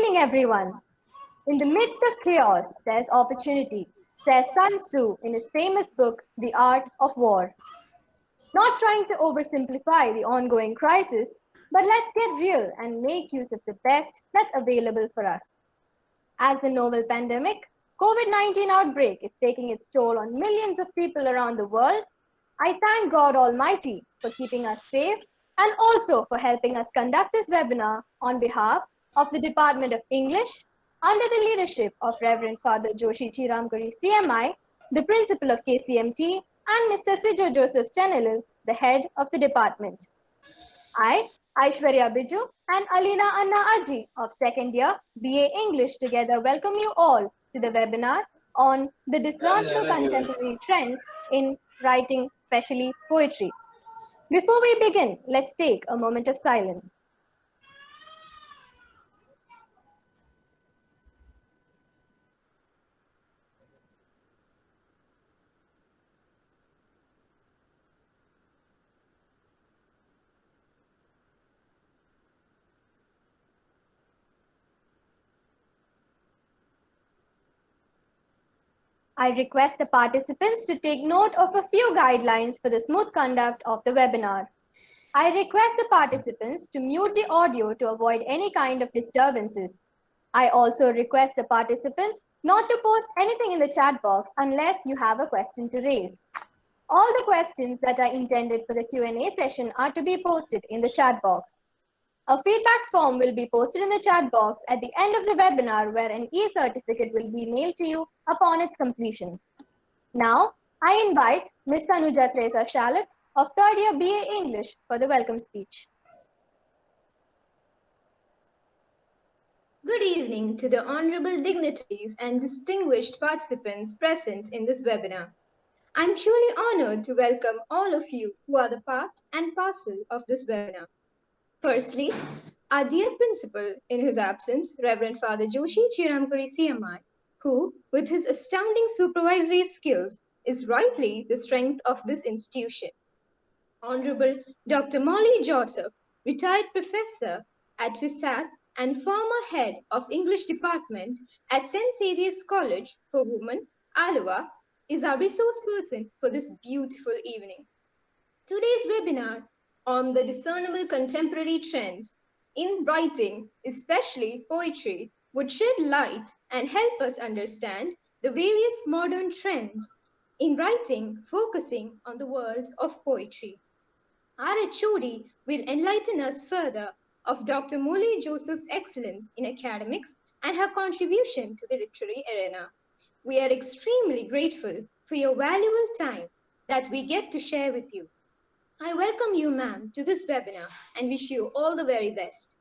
evening, everyone. In the midst of chaos, there's opportunity, says Sun Tzu in his famous book, The Art of War. Not trying to oversimplify the ongoing crisis, but let's get real and make use of the best that's available for us. As the novel pandemic, COVID-19 outbreak is taking its toll on millions of people around the world, I thank God Almighty for keeping us safe and also for helping us conduct this webinar on behalf of the Department of English under the leadership of Reverend Father Joshi Chiramkari CMI, the principal of KCMT, and Mr. Cijo Joseph Chennelil, the head of the department. I, Aishwarya Biju, and Aleena Anna Aji of second year BA English together welcome you all to the webinar on the discernible contemporary trends in writing, especially poetry. Before we begin, let's take a moment of silence. I request the participants to take note of a few guidelines for the smooth conduct of the webinar. I request the participants to mute the audio to avoid any kind of disturbances. I also request the participants not to post anything in the chat box unless you have a question to raise. All the questions that are intended for the Q&A session are to be posted in the chat box. A feedback form will be posted in the chat box at the end of the webinar where an e-certificate will be mailed to you upon its completion. Now, I invite Ms. Sanooja Theresa Shalet of third year BA English for the welcome speech. Good evening to the honorable dignitaries and distinguished participants present in this webinar. I'm truly honored to welcome all of you who are the part and parcel of this webinar. Firstly, our dear principal in his absence, Reverend Father Joshi Chiramkari CMI, who, with his astounding supervisory skills, is rightly the strength of this institution. Honorable Dr. Molly Joseph, retired professor at FISAT and former head of English department at St. Xavier's College for Women, Aluva, is our resource person for this beautiful evening. Today's webinar on the discernible contemporary trends in writing, especially poetry, would shed light and help us understand the various modern trends in writing focusing on the world of poetry. Our HOD will enlighten us further of Dr. Molly Joseph's excellence in academics and her contribution to the literary arena. We are extremely grateful for your valuable time that we get to share with you. I welcome you, ma'am, to this webinar and wish you all the very best.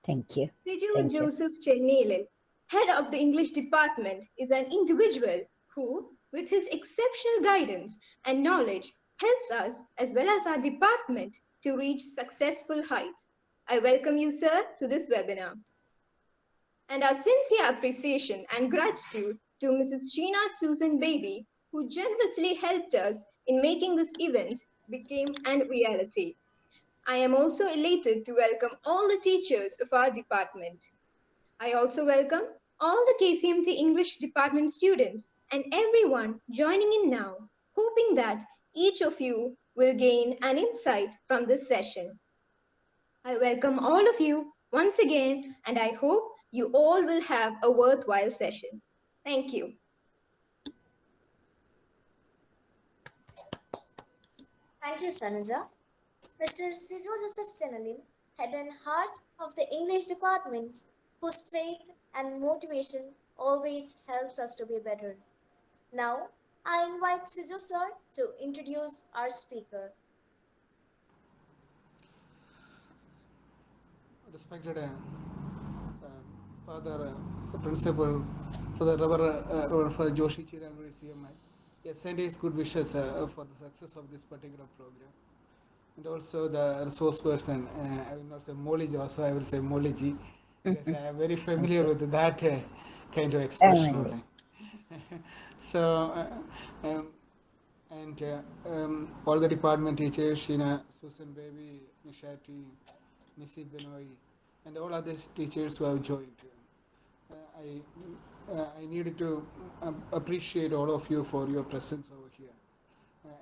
Thank you. Cijo Joseph Chennelil, head of the English department, is an individual who, with his exceptional guidance and knowledge, helps us as well as our department to reach successful heights. I welcome you, sir, to this webinar. And our sincere appreciation and gratitude to Mrs. Sheena Susan Baby, who generously helped us in making this event became a reality. I am also elated to welcome all the teachers of our department. I also welcome all the KCMT English department students and everyone joining in now, hoping that each of you will gain an insight from this session. I welcome all of you once again, and I hope you all will have a worthwhile session. Thank you. Thank you, Sanooja. Mr. Cijo Joseph Chennelil, head and heart of the English department, whose faith and motivation always helps us to be better. Now, I invite Cijo sir to introduce our speaker. Respected Father Principal, for the Reverend Father Joshi Chiramkari CMI, yes, send his good wishes for the success of this particular program. And also the resource person, I will not say Molly Joseph, I will say Molly Ji, because I am very familiar with that kind of expression only. So, all the department teachers, Sheena, Susan Baby, Nishati, Missy Benoy, and all other teachers who have joined. I needed to appreciate all of you for your presence over here.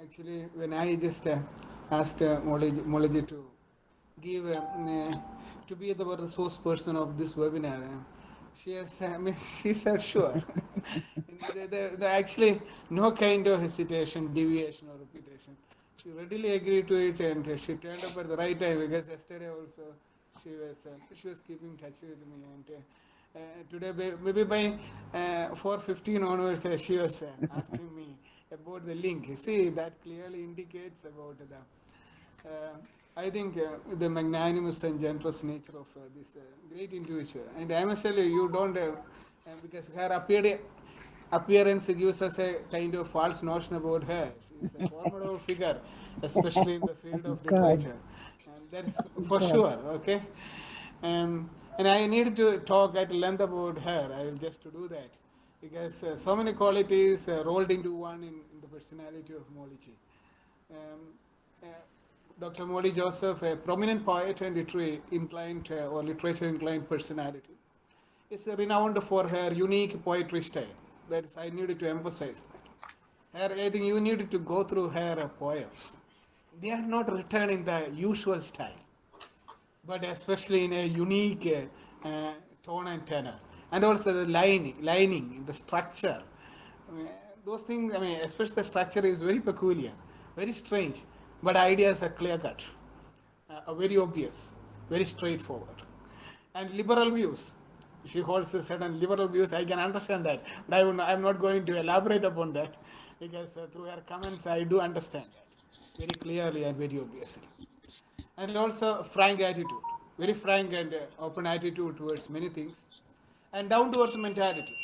Actually, when I just asked Molaji to give to be the resource person of this webinar, she has she said sure. There actually no kind of hesitation, deviation, or repetition. She readily agreed to it, and she turned up at the right time, because yesterday also she was keeping touch with me, and today maybe by 4:15 onwards she was asking me about the link. See, that clearly indicates about I think the magnanimous and generous nature of this great individual. And I must tell you, you don't because her appearance gives us a kind of false notion about her. She is a formidable figure, especially in the field of God, literature, and that is for God. sure. Okay, and I need to talk at length about her. I will just do that, because so many qualities rolled into one in the personality of Molichi. Um, uh, Dr. Molly Joseph, a prominent poet and literary inclined or literature inclined personality, is renowned for her unique poetry style. That is, I needed to emphasize that. I think you needed to go through her poems. They are not written in the usual style, but especially in a unique tone and tenor, and also the lining, the structure. Those things, I mean, especially the structure is very peculiar, very strange, but ideas are clear cut, very obvious, very straightforward. And liberal views. She holds a certain liberal views. I can understand that, but I'm not going to elaborate upon that, because through her comments I do understand that very clearly and very obviously. And also frank attitude, very frank and open attitude towards many things, and down to earth mentality.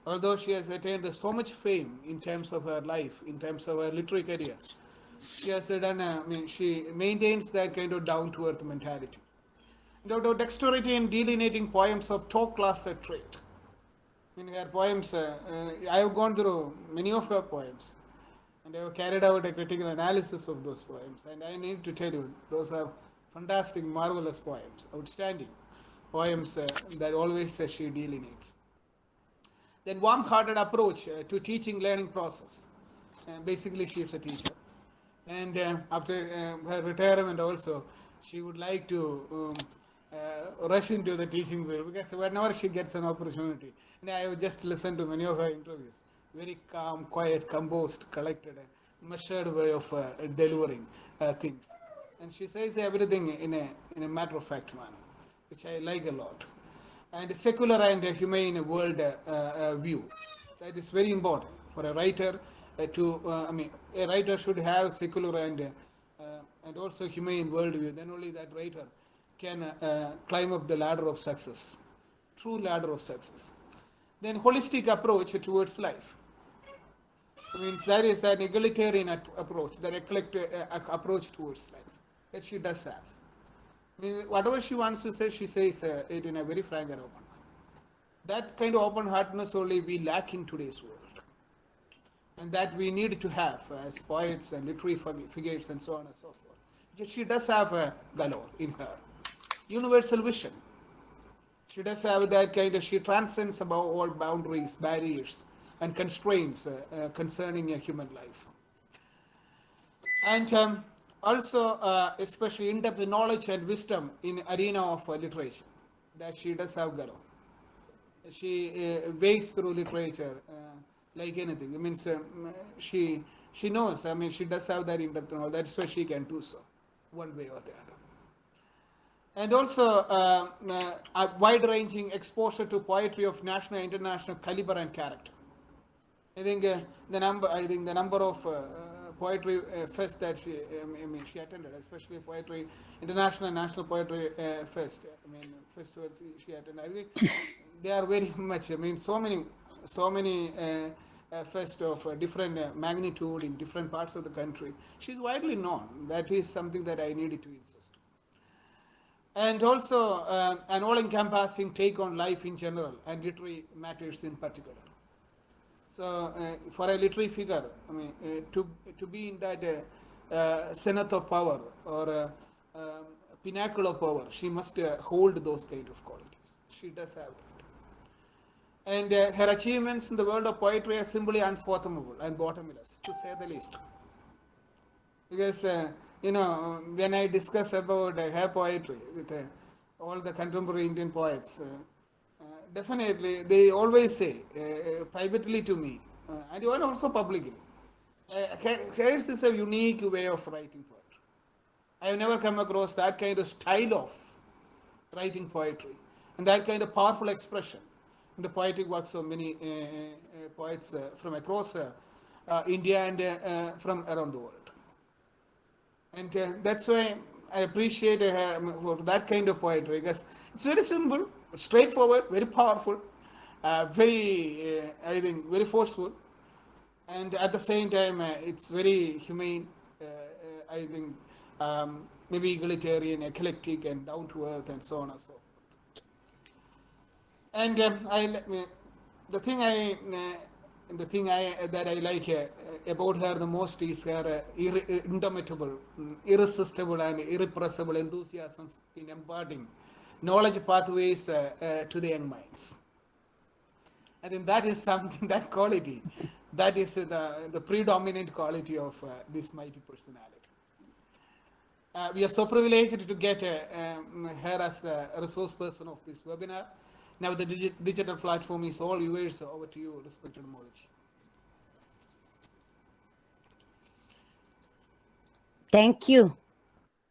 Although she has attained so much fame in terms of her life, in terms of her literary career, she has done. She maintains that kind of down to earth mentality. And dexterity in delineating poems of top class trait. In her poems, I have gone through many of her poems, and I have carried out a critical analysis of those poems. And I need to tell you, those are fantastic, marvelous poems, outstanding poems that always she delineates. Then warm-hearted approach to teaching learning process. Basically, she is a teacher, and after her retirement also, she would like to rush into the teaching field, because whenever she gets an opportunity, and I have just listened to many of her interviews, very calm, quiet, composed, collected, measured way of delivering things, and she says everything in a matter of fact manner, which I like a lot. And secular and humane world view, that is very important for a writer a writer should have secular and also humane worldview. Then only that writer can climb up the ladder of success, true ladder of success. Then holistic approach towards life. Means that is an egalitarian approach, that eclectic approach towards life that she does have. I mean, whatever she wants to say, she says it in a very frank and open way. That kind of open-heartedness only we lack in today's world, and that we need to have as poets and literary figures and so on and so forth. She does have a galore in her. Universal vision. She does have that kind of, she transcends above all boundaries, barriers, and constraints concerning a human life. And also, especially in-depth knowledge and wisdom in arena of literature, that she does have galore. She wades through literature like anything. It means she knows. I mean, she does have that in-depth knowledge. That's why she can do so, one way or the other. And also a wide-ranging exposure to poetry of national and international caliber and character. I think the number of poetry fest that she attended, especially poetry international and national poetry fest. I mean, festivals she attended. I think they are very much. I mean, so many fest of different magnitude in different parts of the country. She's widely known. That is something that I needed to insist. And also an all-encompassing take on life in general and literary matters in particular. So for a literary figure, I mean, to be in that zenith of power or pinnacle of power, she must hold those kind of qualities. She does have that. And her achievements in the world of poetry are simply unfathomable and bottomless, to say the least. Because, when I discuss about her poetry with all the contemporary Indian poets, definitely they always say privately to me, and even also publicly, hers is a unique way of writing poetry. I have never come across that kind of style of writing poetry and that kind of powerful expression in the poetic works of many poets from across India and from around the world. And that's why I appreciate for that kind of poetry, because it's very simple, straightforward, very powerful, I think, very forceful, and at the same time, it's very humane. I think maybe egalitarian, eclectic, and down to earth, and so on and so forth. And the thing that I like about her the most is her indomitable, irresistible, and irrepressible enthusiasm in imparting knowledge pathways to the young minds. I think that is something, that quality, that is the predominant quality of this mighty personality. We are so privileged to get her as the resource person of this webinar. Now the digital platform is all yours. Over to you, respected Mauji. Thank you,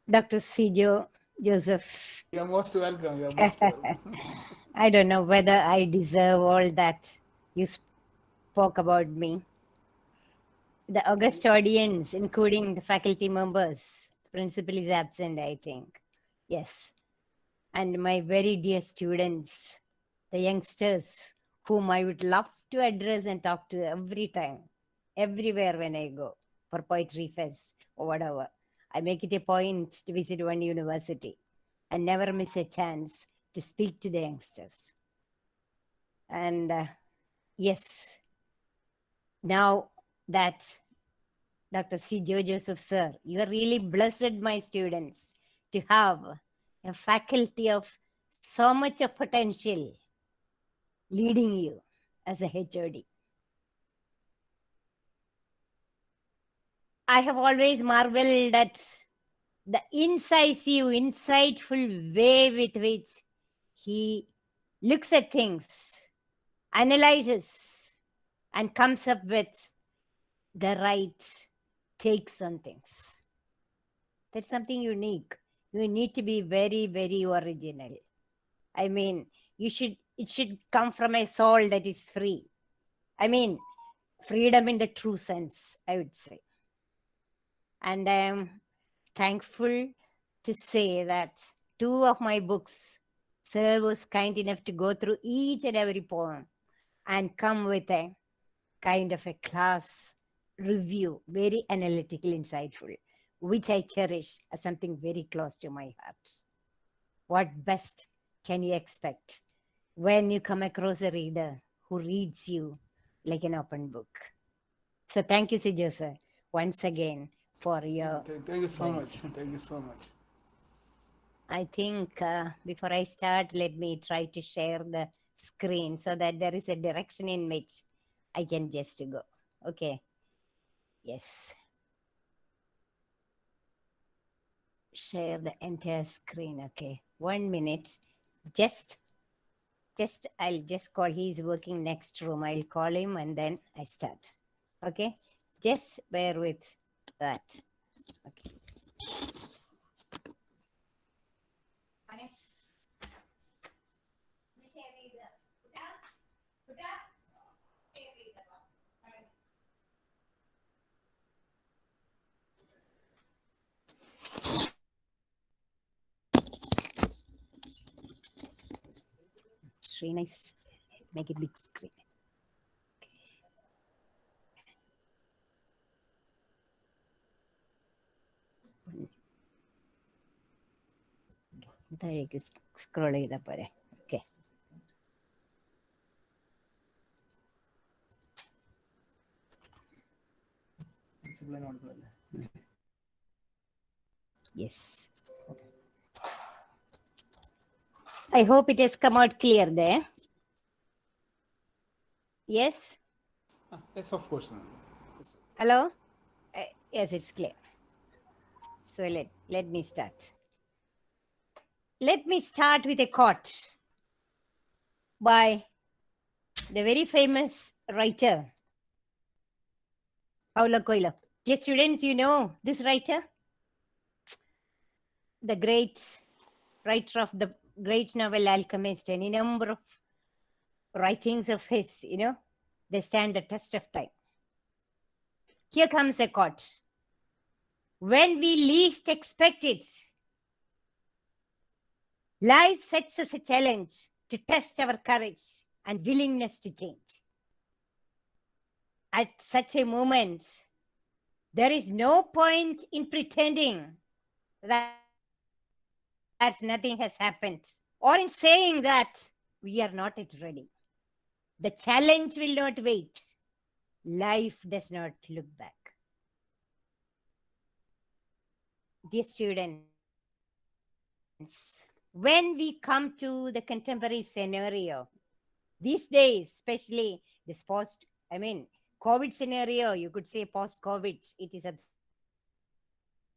Dr. Cijo Joseph. You are most welcome. You are most welcome. I don't know whether I deserve all that you spoke about me. The august audience, including the faculty members, the principal is absent, I think. Yes. And my very dear students, the youngsters, whom I would love to address and talk to every time, everywhere when I go for poetry fest or whatever. I make it a point to visit one university and never miss a chance to speak to the youngsters. And yes, now that Dr. Cijo Joseph, sir, you are really blessed, my students, to have a faculty of so much of potential leading you as a HOD. I have always marveled at the incisive, insightful way with which he looks at things, analyzes, and comes up with the right takes on things. That's something unique. You need to be very, very original. I mean, it should come from a soul that is free. I mean, freedom in the true sense, I would say. And I am thankful to say that 2 of my books, sir was kind enough to go through each and every poem and come with a kind of a class review, very analytical, insightful, which I cherish as something very close to my heart. What best can you expect when you come across a reader who reads you like an open book? So thank you, Cijo, sir, once again for your... Thank you so much. Thank you so much. I think before I start, let me try to share the screen so that there is a direction in which I can just go. Okay. Yes. Share the entire screen. Okay. 1 minute. I'll just call. He's working next room. I'll call him and then I start. Okay. Just bear with that. Okay. Sheena, make it big screen. താഴേക്ക് scroll ചെയ്താൽ പോരെ. Okay. Yes. I hope it has come out clear there. Yes? Yes, of course, ma'am. Yes. Hello? Yes, it's clear. So let me start. Let me start with a quote by the very famous writer, Paulo Coelho. Yes, students, you know this writer? The great writer of the great novel Alchemist, any number of writings of his, they stand the test of time. Here comes a quote. When we least expect it, life sets us a challenge to test our courage and willingness to change. At such a moment, there is no point in pretending that nothing has happened or in saying that we are not yet ready. The challenge will not wait. Life does not look back. Dear students, when we come to the contemporary scenario, these days, especially this COVID scenario, you could say post-COVID, it is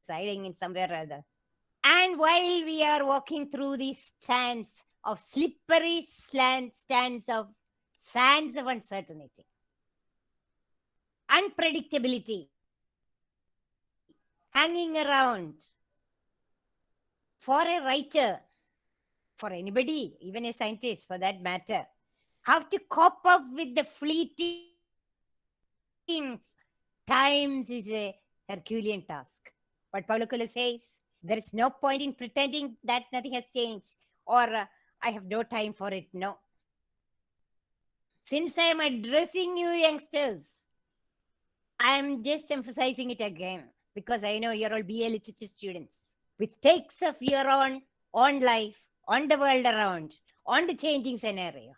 subsiding in somewhere or other. And while we are walking through these slippery sands of uncertainty, unpredictability, hanging around, for a writer, for anybody, even a scientist for that matter, how to cope up with the fleeting times is a Herculean task. But Paulo Coelho says, there is no point in pretending that nothing has changed or I have no time for it. No. Since I am addressing you youngsters, I am just emphasizing it again because I know you're all BA literature students with takes of your own on life, on the world around, on the changing scenario.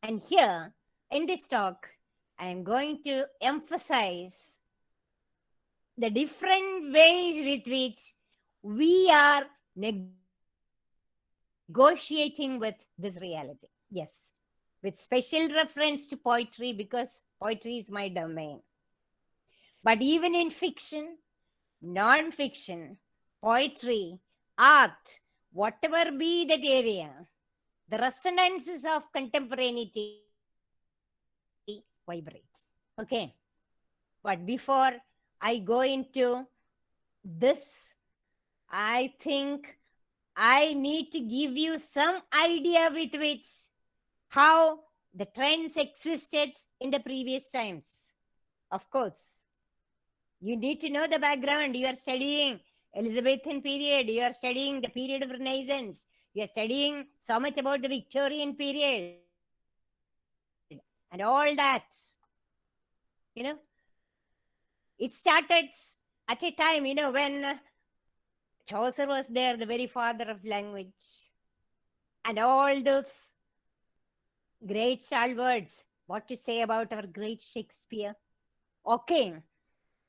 And here in this talk, I am going to emphasize the different ways with which we are negotiating with this reality. Yes, with special reference to poetry because poetry is my domain. But even in fiction, non-fiction, poetry, art, whatever be that area, the resonances of contemporaneity vibrate. Okay. But before I go into this, I think I need to give you some idea with which how the trends existed in the previous times. Of course, you need to know the background. You are studying Elizabethan period. You are studying the period of Renaissance. You are studying so much about the Victorian period and all that. It started at a time, when Chaucer was there, the very father of language. And all those great stalwarts, what to say about our great Shakespeare? Okay,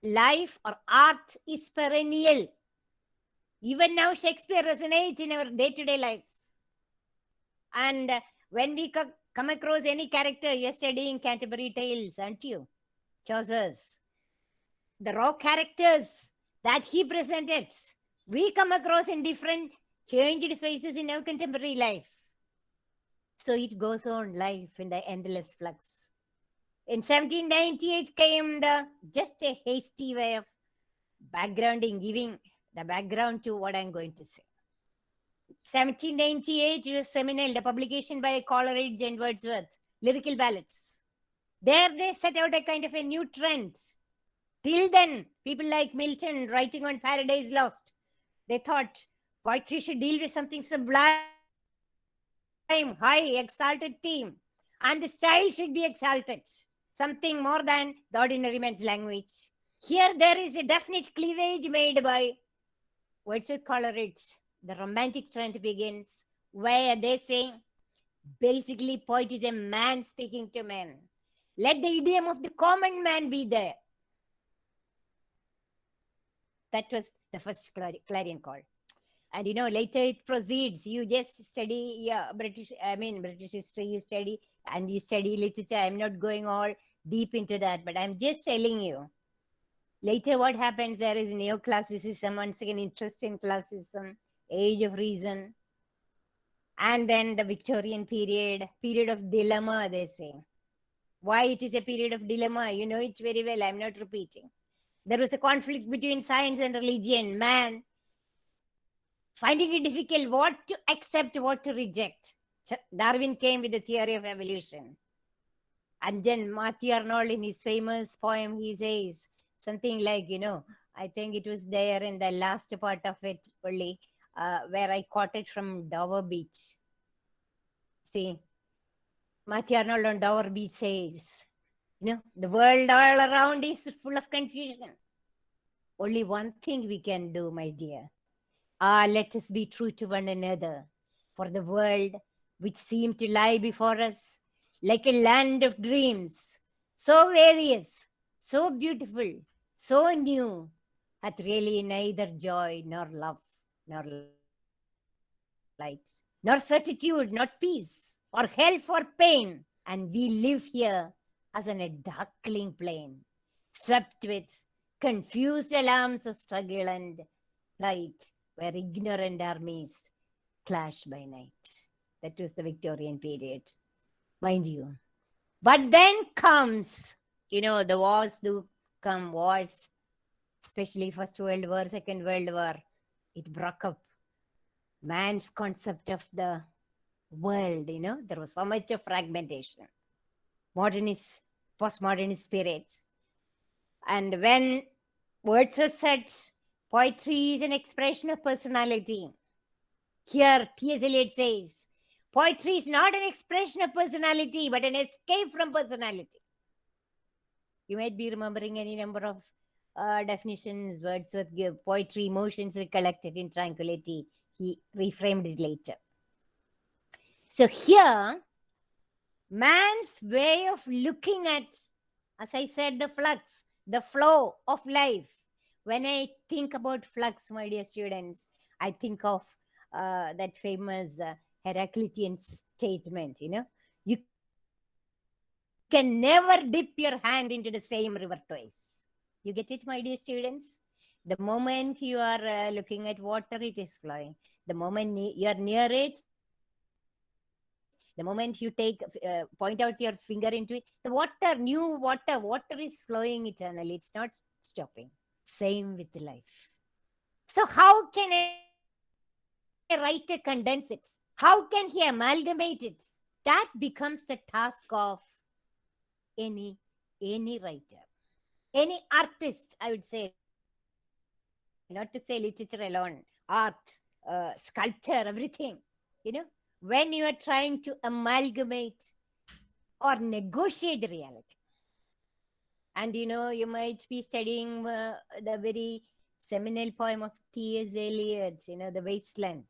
life or art is perennial. Even now, Shakespeare resonates in our day-to-day lives. And when we come across any character, you're studying Canterbury Tales, aren't you? Chaucer's. The raw characters that he presented, we come across in different changed phases in our contemporary life. So it goes on life in the endless flux. In 1798 came just a hasty way of backgrounding, giving the background to what I'm going to say. 1798 was seminal, the publication by Coleridge and Wordsworth, Lyrical Ballads. There they set out a kind of a new trend. Till then, people like Milton writing on Paradise Lost, they thought poetry should deal with something sublime, high, exalted theme, and the style should be exalted, something more than the ordinary man's language. Here there is a definite cleavage made by Wordsworth, Coleridge. The romantic trend begins where they say, basically, poet is a man speaking to men. Let the idiom of the common man be there. That was the first clarion call. And later it proceeds. You just study British history, you study, and you study literature. I'm not going all deep into that, but I'm just telling you. Later what happens, there is neoclassicism, once again interest in classicism, age of reason, and then the Victorian period of dilemma, they say. Why it is a period of dilemma, you know it very well, I'm not repeating. There was a conflict between science and religion, man finding it difficult what to accept, what to reject. Darwin came with the theory of evolution. And then Mathew in his famous poem, he says something like, I think it was there in the last part of it only, where I quoted from Dover Beach. See, Mathew on Dover Beach says, the world all around is full of confusion. Only one thing we can do, my dear. Let us be true to one another. For the world which seemed to lie before us like a land of dreams, so various, so beautiful, so new, hath really neither joy nor love, nor light, nor certitude, nor peace, or health or pain. And we live here as on a darkling plain, swept with confused alarms of struggle and plight, where ignorant armies clash by night. That was the Victorian period, mind you. But then comes, the wars do come, wars, especially First World War, Second World War. It broke up man's concept of the world, there was so much of fragmentation, modernist, postmodernist spirit. And when words are said, poetry is an expression of personality. Here, T.S. Eliot says, poetry is not an expression of personality, but an escape from personality. You might be remembering any number of definitions Wordsworth give. Poetry, emotions recollected in tranquility. He reframed it later. So here, man's way of looking at, as I said, the flux, the flow of life. When I think about flux, my dear students, I think of that famous Heraclitean statement, you can never dip your hand into the same river twice. You get it, my dear students? The moment you are looking at water, it is flowing. The moment you are near it, the moment you point out your finger into it, the water is flowing eternally. It's not stopping. Same with life. So how can a writer condense it? How can he amalgamate it? That becomes the task of any writer, any artist, I would say, not to say literature alone, art, sculpture, everything, when you are trying to amalgamate or negotiate the reality. And you might be studying the very seminal poem of T.S. Eliot, The Wasteland.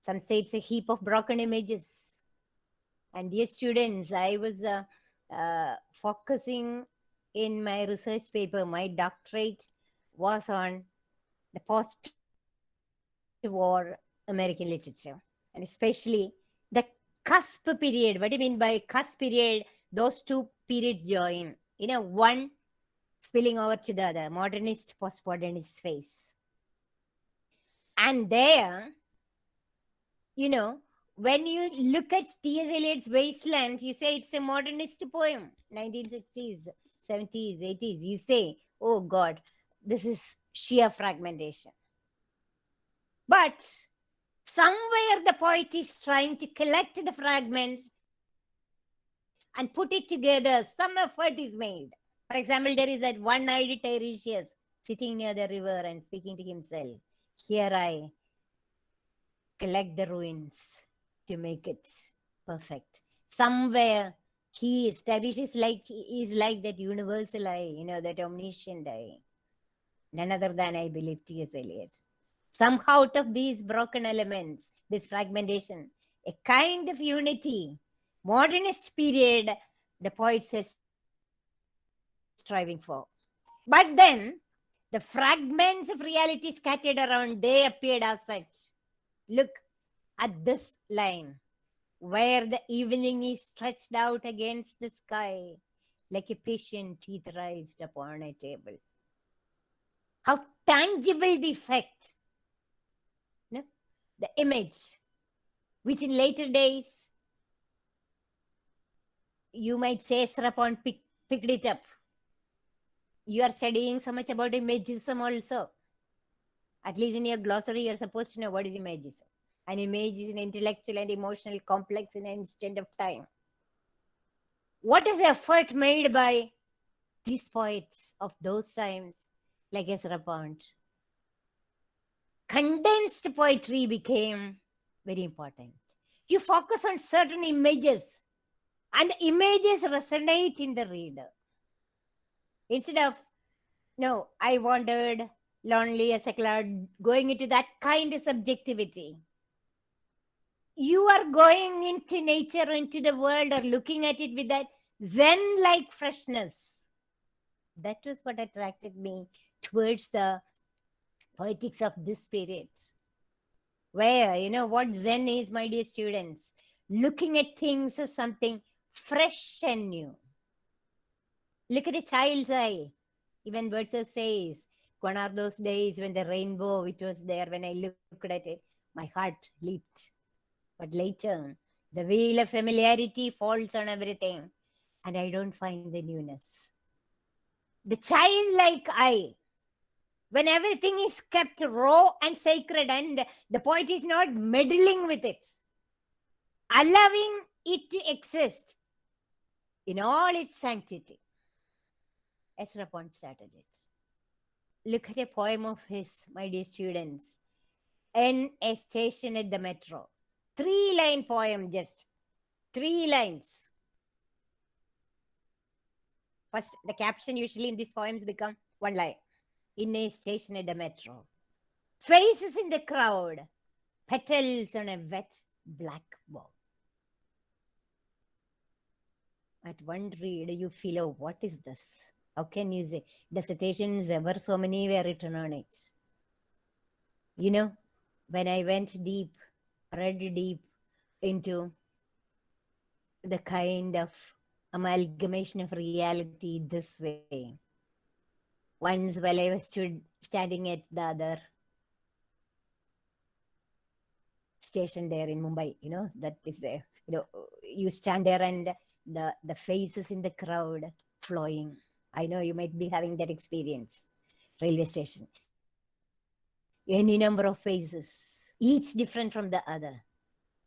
Some say it's a heap of broken images. And dear students, I was focusing in my research paper, my doctorate was on the post-war American literature, and especially the cusp period. What do you mean by cusp period? Those two periods join, one spilling over to the other, modernist, postmodernist phase. And there, when you look at T.S. Eliot's Wasteland, you say it's a modernist poem, 1960s, 70s, 80s. You say, oh God, this is sheer fragmentation. But somewhere the poet is trying to collect the fragments and put it together. Some effort is made. For example, there is that one-eyed Tiresias sitting near the river and speaking to himself. Here I collect the ruins to make it perfect. Somewhere Tiresias is like that universal eye, that omniscient eye. None other than, I believe, T.S. Eliot. Somehow out of these broken elements, this fragmentation, a kind of unity, modernist period, the poets are striving for. But then, The fragments of reality scattered around, they appeared as such. Look at this line, where the evening is stretched out against the sky like a patient teeth raised upon a table. How tangible the effect, no? The image, which in later days, you might say Srapon picked it up. You are studying so much about imagism also. At least in your glossary, you're supposed to know what is imagism. An image is an intellectual and emotional complex in an instant of time. What is the effort made by these poets of those times, like Ezra Pound? Condensed poetry became very important. You focus on certain images, and the images resonate in the reader. Instead of, no, I wandered lonely as a cloud, going into that kind of subjectivity. You are going into nature, into the world, or looking at it with that Zen-like freshness. That was what attracted me towards the poetics of this period. Where, you know, what Zen is, my dear students? Looking at things as something fresh and new. Look at a child's eye. Even Wordsworth says, gone are those days when the rainbow, it was there, when I looked at it, my heart leaped. But later, the veil of familiarity falls on everything, and I don't find the newness. The childlike eye, when everything is kept raw and sacred, and the poet is not meddling with it, allowing it to exist in all its sanctity. Ezra Pound started it. Look at a poem of his, my dear students, in a station at the metro. 3-line poem, just 3 lines. First, the caption usually in these poems become 1 line. In a station at the metro. Faces in the crowd, petals on a wet black bow. At one read, you feel, oh, what is this? How can you say? Dissertations, ever so many were written on it. You know, when I went deep, read deep into the kind of amalgamation of reality this way. Once while I was standing at the other station there in Mumbai, you know, that is there. You know, you stand there and the faces in the crowd flowing. I know you might be having that experience. Railway station. Any number of faces, each different from the other.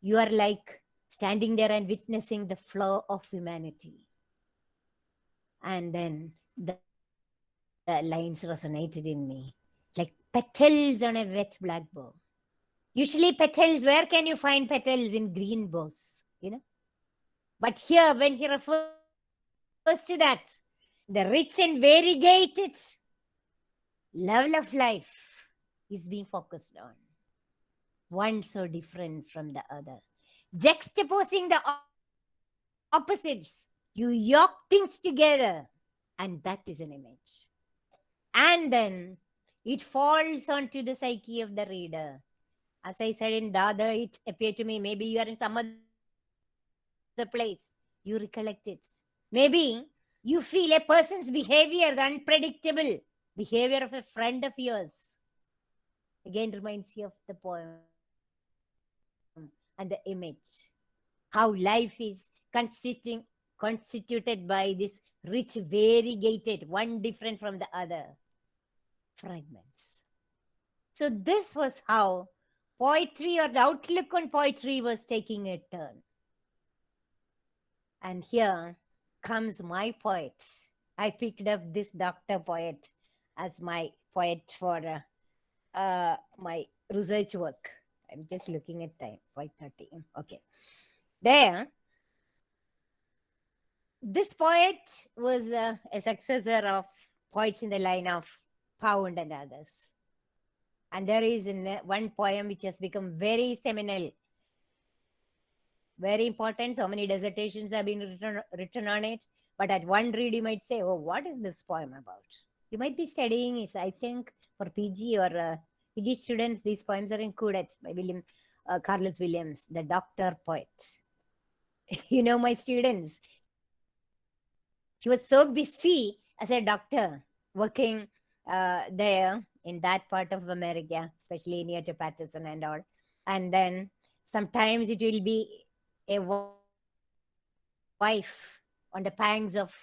You are like standing there and witnessing the flow of humanity. And then the lines resonated in me like petals on a wet black bow. Usually petals, where can you find petals? In green bows, you know? But here, when he refers to that, the rich and variegated level of life is being focused on. One so different from the other. Juxtaposing the opposites, you yoke things together, and that is an image. And then it falls onto the psyche of the reader. As I said in Dada, it appeared to me, maybe you are in some other place, you recollect it. Maybe you feel a person's behavior, the unpredictable behavior of a friend of yours. Again reminds you of the poem and the image. How life is constituted by this rich, variegated, one different from the other fragments. So this was how poetry, or the outlook on poetry, was taking a turn. And here comes my poet. I picked up this doctor poet as my poet for my research work. I'm just looking at time, 5:30. Okay. There, this poet was a successor of poets in the line of Pound and others. And there is one poem which has become very seminal, very important. So many dissertations have been written on it. But at one read, you might say, oh, what is this poem about? You might be studying is, I think, for PG or PG students, these poems are included by Carlos Williams, the doctor poet. You know, my students, he was so busy as a doctor working there in that part of America, especially near to Patterson and all. And then sometimes it will be a wife on the pangs of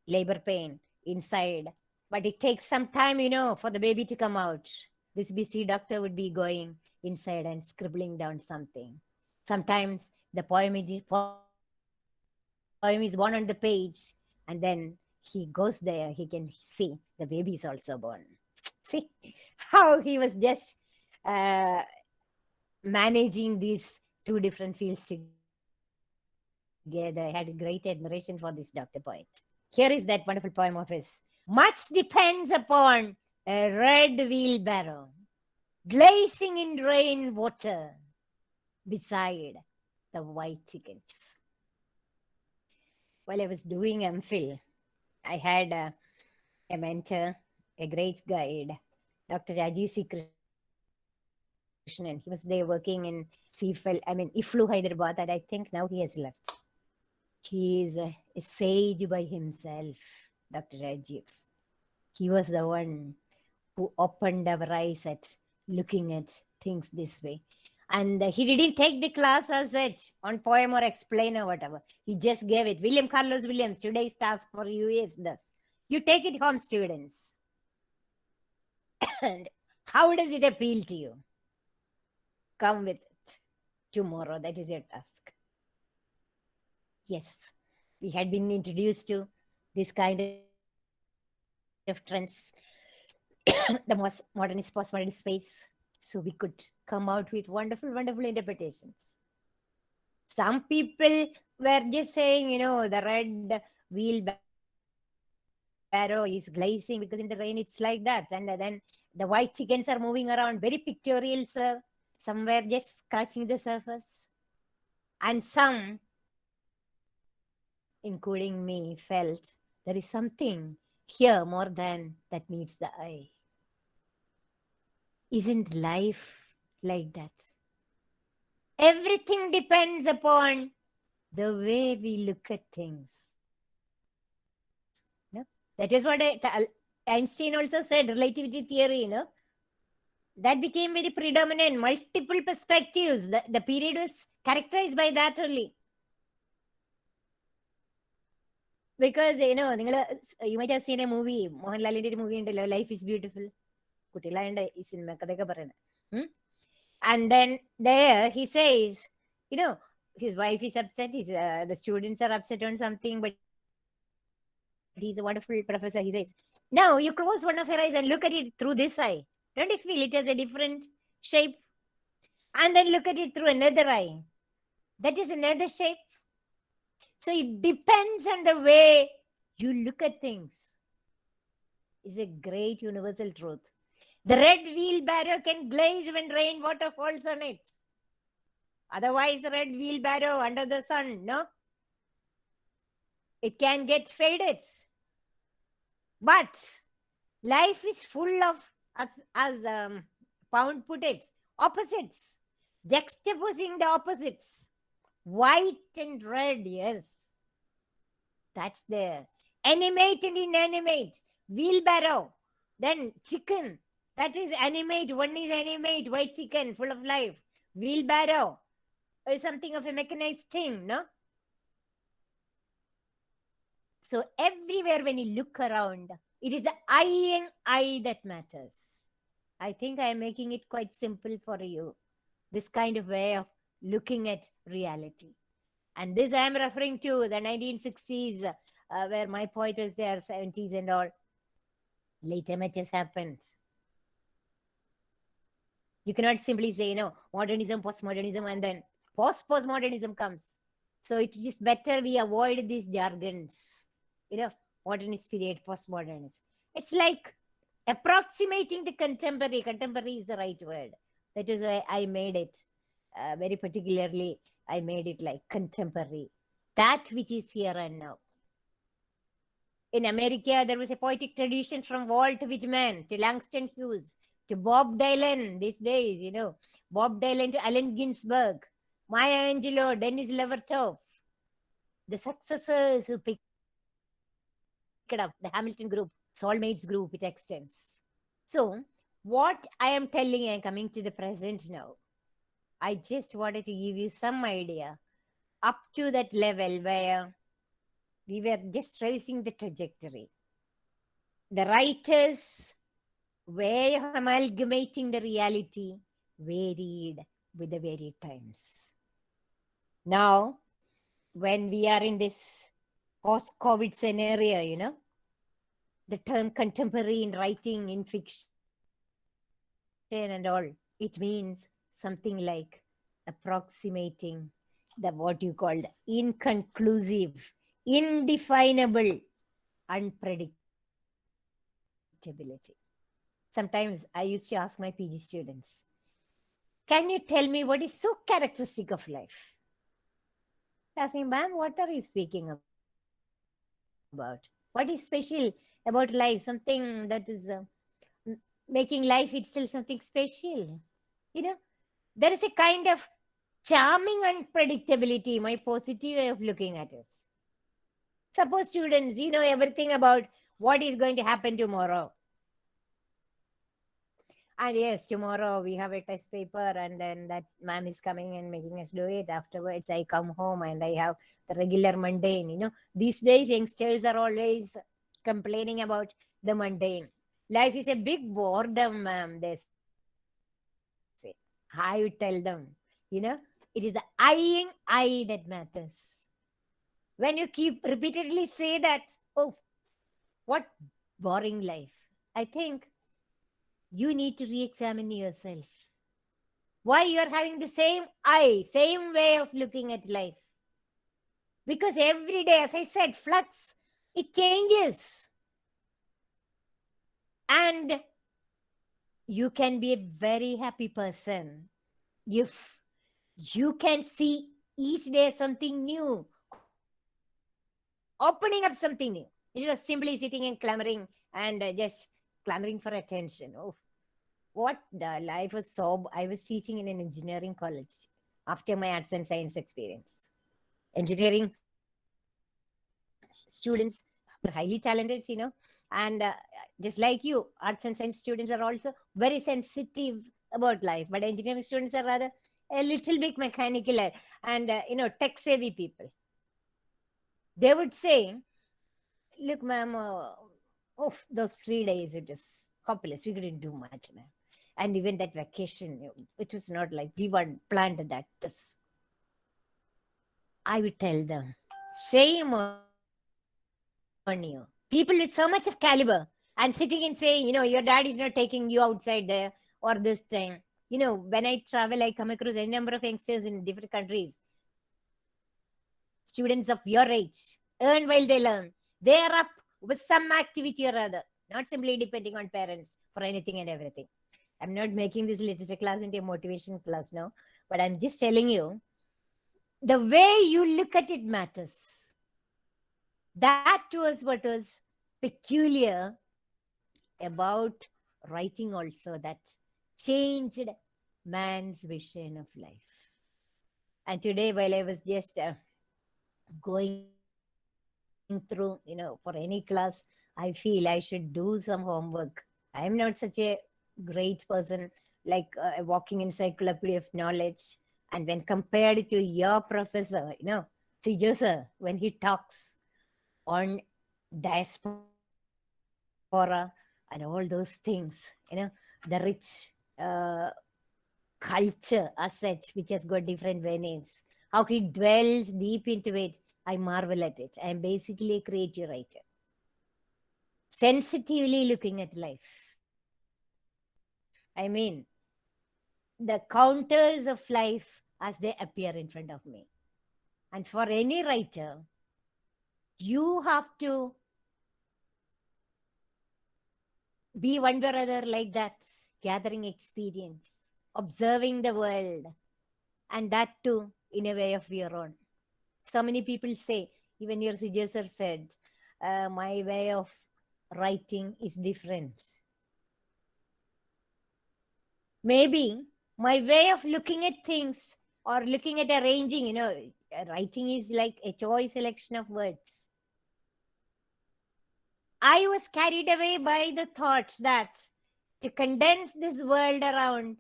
labor pain inside. But it takes some time, for the baby to come out. This busy doctor would be going inside and scribbling down something. Sometimes the poem is born on the page, and then he goes there, he can see the baby is also born. See how he was just managing these two different fields together. I had a great admiration for this Dr. Poet. Here is that wonderful poem of his. Much depends upon a red wheelbarrow glazing in rain water beside the white chickens. While I was doing MPhil, I had a mentor, a great guide, Dr. Rajiv Krishnan. He was there working in IFLU Hyderabad, and I think now he has left. He is a sage by himself, Dr. Rajiv. He was the one who opened our eyes at looking at things this way. And he didn't take the class as such on poem or explain or whatever. He just gave it. William Carlos Williams, today's task for you is this. You take it home, students. And how does it appeal to you? Come with it tomorrow. That is your task. Yes, we had been introduced to this kind of trends, the most modernist, postmodernist space. So we could come out with wonderful, wonderful interpretations. Some people were just saying, the red wheelbarrow is glazing because in the rain it's like that. And then the white chickens are moving around, very pictorial, sir. Some were just scratching the surface. And some, including me, felt there is something here more than that meets the eye. Isn't life like that? Everything depends upon the way we look at things. No? That is what Einstein also said, relativity theory, that became very predominant, multiple perspectives. The period was characterized by that only. Because, you might have seen a movie, Mohanlal's movie, Life is Beautiful. And then there he says, his wife is upset, the students are upset on something, but he's a wonderful professor. He says, now you close one of your eyes and look at it through this eye. Don't you feel it has a different shape? And then look at it through another eye. That is another shape. So it depends on the way you look at things. It's a great universal truth. The red wheelbarrow can glaze when rainwater falls on it. Otherwise, the red wheelbarrow under the sun, it can get faded. But life is full of, as Pound put it, opposites. Juxtaposing the opposites. White and red, yes. That's there. Animate and inanimate. Wheelbarrow. Then chicken. That is animate. One is animate. White chicken, full of life. Wheelbarrow is something of a mechanized thing, So everywhere when you look around, it is the eye that matters. I think I am making it quite simple for you. This kind of way of looking at reality. And this I am referring to the 1960s, where my poet was there, 70s and all. Later matches happened. You cannot simply say, modernism, postmodernism, and then postmodernism comes. So it is better we avoid these jargons. Modernist period, postmodernist. It's like approximating the contemporary. Contemporary is the right word. That is why I made it very particularly. I made it like contemporary. That which is here and now. In America, there was a poetic tradition from Walt Whitman to Langston Hughes to Bob Dylan these days, Bob Dylan to Allen Ginsberg, Maya Angelou, Dennis Levertov, the successors who picked up the Hamilton group, Soulmates group, it extends. So, what I am telling you, I'm coming to the present now. I just wanted to give you some idea up to that level where we were just tracing the trajectory. The writers' way of amalgamating the reality varied with the varied times. Now, when we are in this post-COVID scenario, the term contemporary in writing, in fiction and all, it means something like approximating the what you called inconclusive, indefinable unpredictability. Sometimes I used to ask my PG students, can you tell me what is so characteristic of life? Asking, ma'am, what are you speaking about? What is special about life? Something that is making life itself something special. There is a kind of charming unpredictability, my positive way of looking at it. Suppose students, you know everything about what is going to happen tomorrow. And yes, tomorrow we have a test paper, and then that ma'am is coming and making us do it. Afterwards, I come home and I have the regular mundane. These days, youngsters are always complaining about the mundane. Life is a big boredom, ma'am, they say. I would tell them, it is the eyeing eye that matters. When you keep repeatedly say that, oh, what boring life, I think you need to re-examine yourself. Why you are having the same eye, same way of looking at life? Because every day, as I said, flux, it changes. And you can be a very happy person if you can see each day something new, opening up something new. Instead of simply sitting and clamoring and just clamoring for attention. Oh, what the life was so. I was teaching in an engineering college after my arts and science experience. Engineering students were highly talented, and just like you, arts and science students are also very sensitive about life. But engineering students are rather a little bit mechanical and tech savvy people. They would say, look, ma'am, oh, those 3 days, it is hopeless. We couldn't do much, ma'am. And even that vacation, it was not like we were planned that. This. I would tell them, shame on you. People with so much of caliber and sitting and saying, your dad is not taking you outside there or this thing. When I travel, I come across any number of youngsters in different countries. Students of your age, earn while they learn. They are up with some activity or other, not simply depending on parents for anything and everything. I'm not making this literature class into a motivation class now, but I'm just telling you, the way you look at it matters. That was what was peculiar about writing also, that changed man's vision of life. And today, while I was just going through, for any class, I feel I should do some homework. I am not such a great person like a walking encyclopedia of knowledge. And when compared to your professor, Cijo sir, when he talks on diaspora and all those things, the rich culture as such, which has got different veins, how he dwells deep into it, I marvel at it. I am basically a creative writer, sensitively looking at life. I mean, the counters of life as they appear in front of me. And for any writer, you have to be one way or other like that, gathering experience, observing the world, and that too in a way of your own. So many people say, even your suggestor said, my way of writing is different. Maybe my way of looking at things or looking at arranging, writing is like a choice selection of words. I was carried away by the thought that to condense this world around,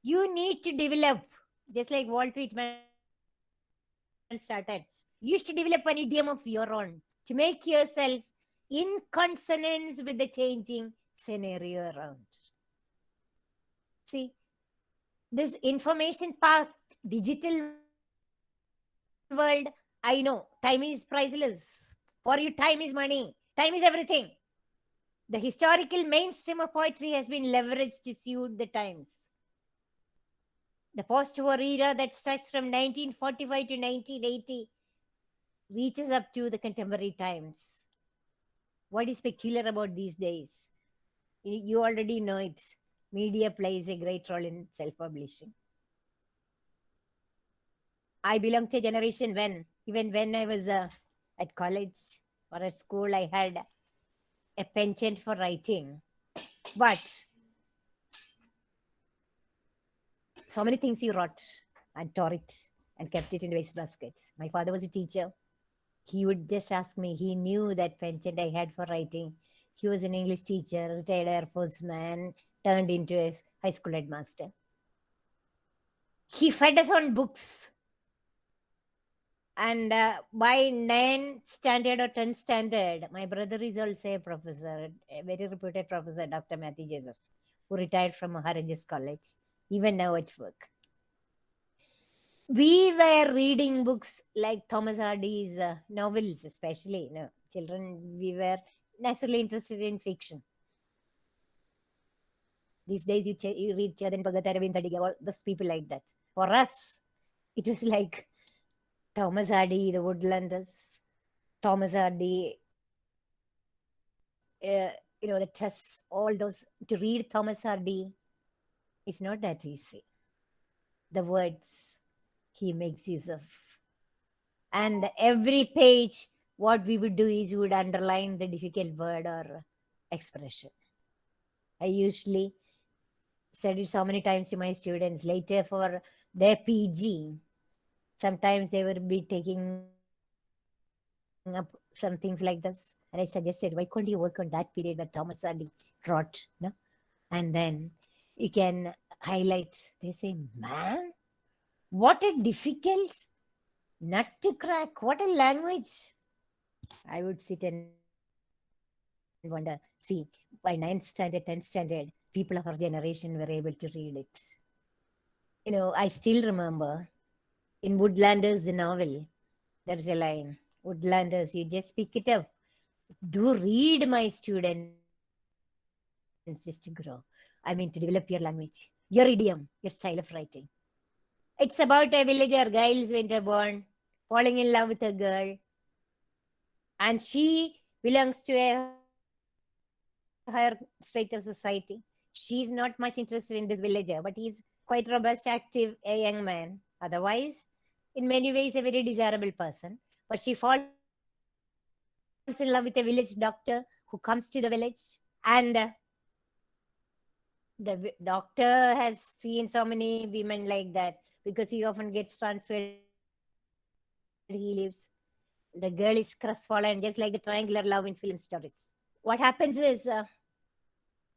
you need to develop, just like Walt Whitman started, you should develop an idiom of your own to make yourself in consonance with the changing scenario around. See, this information packed digital world, I know time is priceless. For you, time is money. Time is everything. The historical mainstream of poetry has been leveraged to suit the times. The post-war era that stretched from 1945 to 1980 reaches up to the contemporary times. What is peculiar about these days? You already know it. Media plays a great role in self-publishing. I belong to a generation when, even when I was at college or at school, I had a penchant for writing. But so many things he wrote and tore it and kept it in the wastebasket. My father was a teacher. He would just ask me. He knew that penchant I had for writing. He was an English teacher, retired Air Force man, turned into a high school headmaster. He fed us on books. And by 9th standard or 10th standard, my brother is also a professor, a very reputed professor, Dr. Mathew, who retired from Maharajas College, even now at work. We were reading books like Thomas Hardy's novels, especially. Children, we were naturally interested in fiction. These days, you read Chetan Bhagat, Aravind Adiga, all those people like that. For us, it was like Thomas Hardy, the Woodlanders, Thomas Hardy, the tests, all those. To read Thomas Hardy, it's not that easy. The words he makes use of. And every page, what we would do is we would underline the difficult word or expression. I usually said it so many times to my students. Later for their PG, sometimes they would be taking up some things like this. And I suggested, why couldn't you work on that period that Thomas Hardy wrote? No? And then you can highlight. They say, man, what a difficult nut to crack. What a language. I would sit and wonder, see, by 9th standard, 10th standard, people of our generation were able to read it. I still remember in Woodlanders, the novel, there's a line, Woodlanders, you just pick it up. Do read, my students, just to grow. I mean, to develop your language, your idiom, your style of writing. It's about a villager, Giles Winterbourne, falling in love with a girl. And she belongs to a higher strata of society. She's not much interested in this villager, but he's quite robust, active, a young man. Otherwise, in many ways, a very desirable person. But she falls in love with a village doctor who comes to the village. And the doctor has seen so many women like that because he often gets transferred. He lives. The girl is crestfallen, just like the triangular love in film stories. What happens is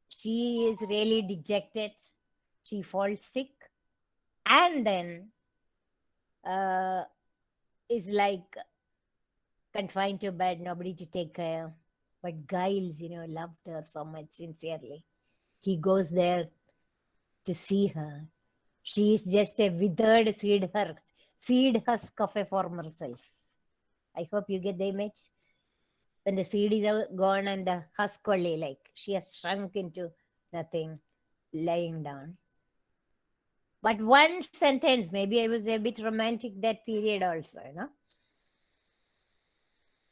she is really dejected. She falls sick and then is like confined to bed, nobody to take care. But Giles, loved her so much sincerely. He goes there to see her. She is just a withered seed husk of a former self. I hope you get the image. When the seed is gone and the husk only, like she has shrunk into nothing, lying down. But one sentence, maybe I was a bit romantic that period also,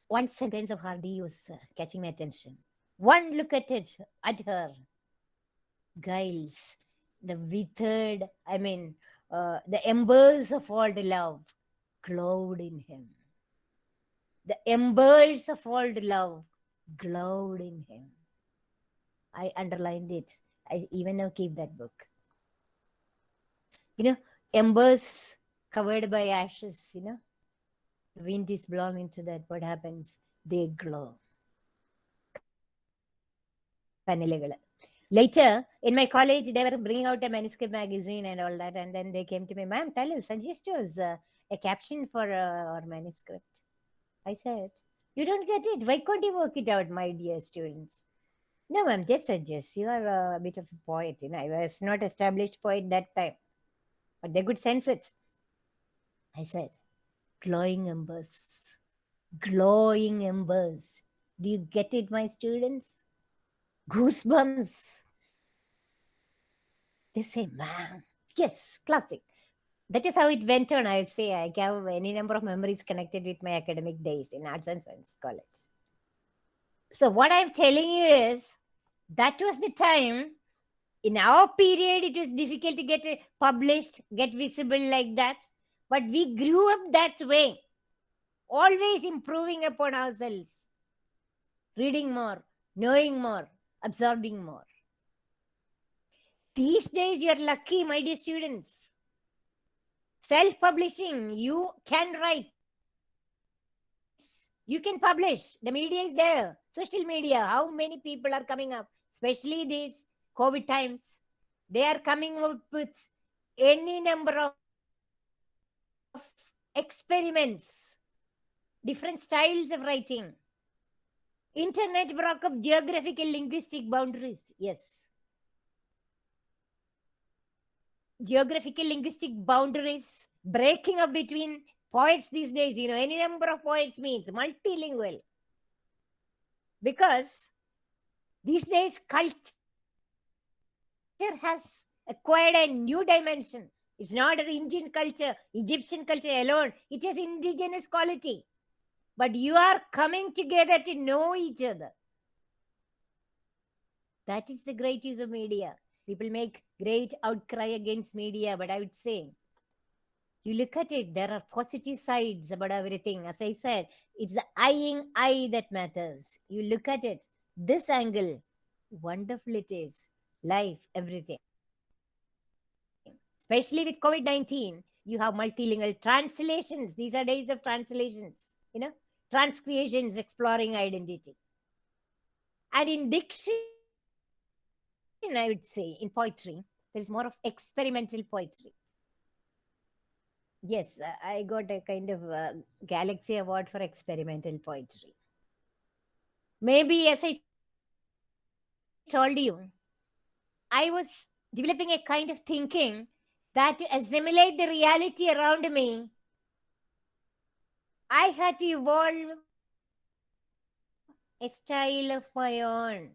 One sentence of Hardy was catching my attention. One look at her, Giles, the withered, the embers of old love glowed in him. The embers of old love glowed in him. I underlined it. I even now keep that book. Embers covered by ashes, the wind is blown into that. What happens? They glow. Later, in my college, they were bringing out a manuscript magazine and all that. And then they came to me, ma'am, tell us, suggest us a caption for our manuscript. I said, you don't get it. Why can't you work it out, my dear students? No, ma'am, just suggest. You are a bit of a poet. I was not established poet that time. But they could sense it. I said, glowing embers. Glowing embers. Do you get it, my students? Goosebumps. They say, man, yes, classic. That is how it went on. I would say I have any number of memories connected with my academic days in Arts and Science College. So what I'm telling you is, that was the time. In our period, it was difficult to get published, get visible like that. But we grew up that way. Always improving upon ourselves. Reading more, knowing more, absorbing more. These days, you're lucky, my dear students. Self-publishing, you can write. You can publish. The media is there. Social media, how many people are coming up, especially these COVID times. They are coming up with any number of experiments, different styles of writing. Internet broke up geographical linguistic boundaries. Yes. Geographical linguistic boundaries breaking up between poets these days. Any number of poets means multilingual. Because these days culture has acquired a new dimension. It's not the Indian culture, Egyptian culture alone. It has indigenous quality. But you are coming together to know each other. That is the great use of media. People make great outcry against media, but I would say, you look at it, there are positive sides about everything. As I said, it's the eyeing eye that matters. You look at it, this angle, wonderful it is. Life, everything. Especially with COVID-19, you have multilingual translations. These are days of translations, transcreations, exploring identity. And in diction, I would say, in poetry, there is more of experimental poetry. Yes, I got a kind of Galaxy Award for experimental poetry. Maybe, as I told you, I was developing a kind of thinking that to assimilate the reality around me, I had to evolve a style of my own.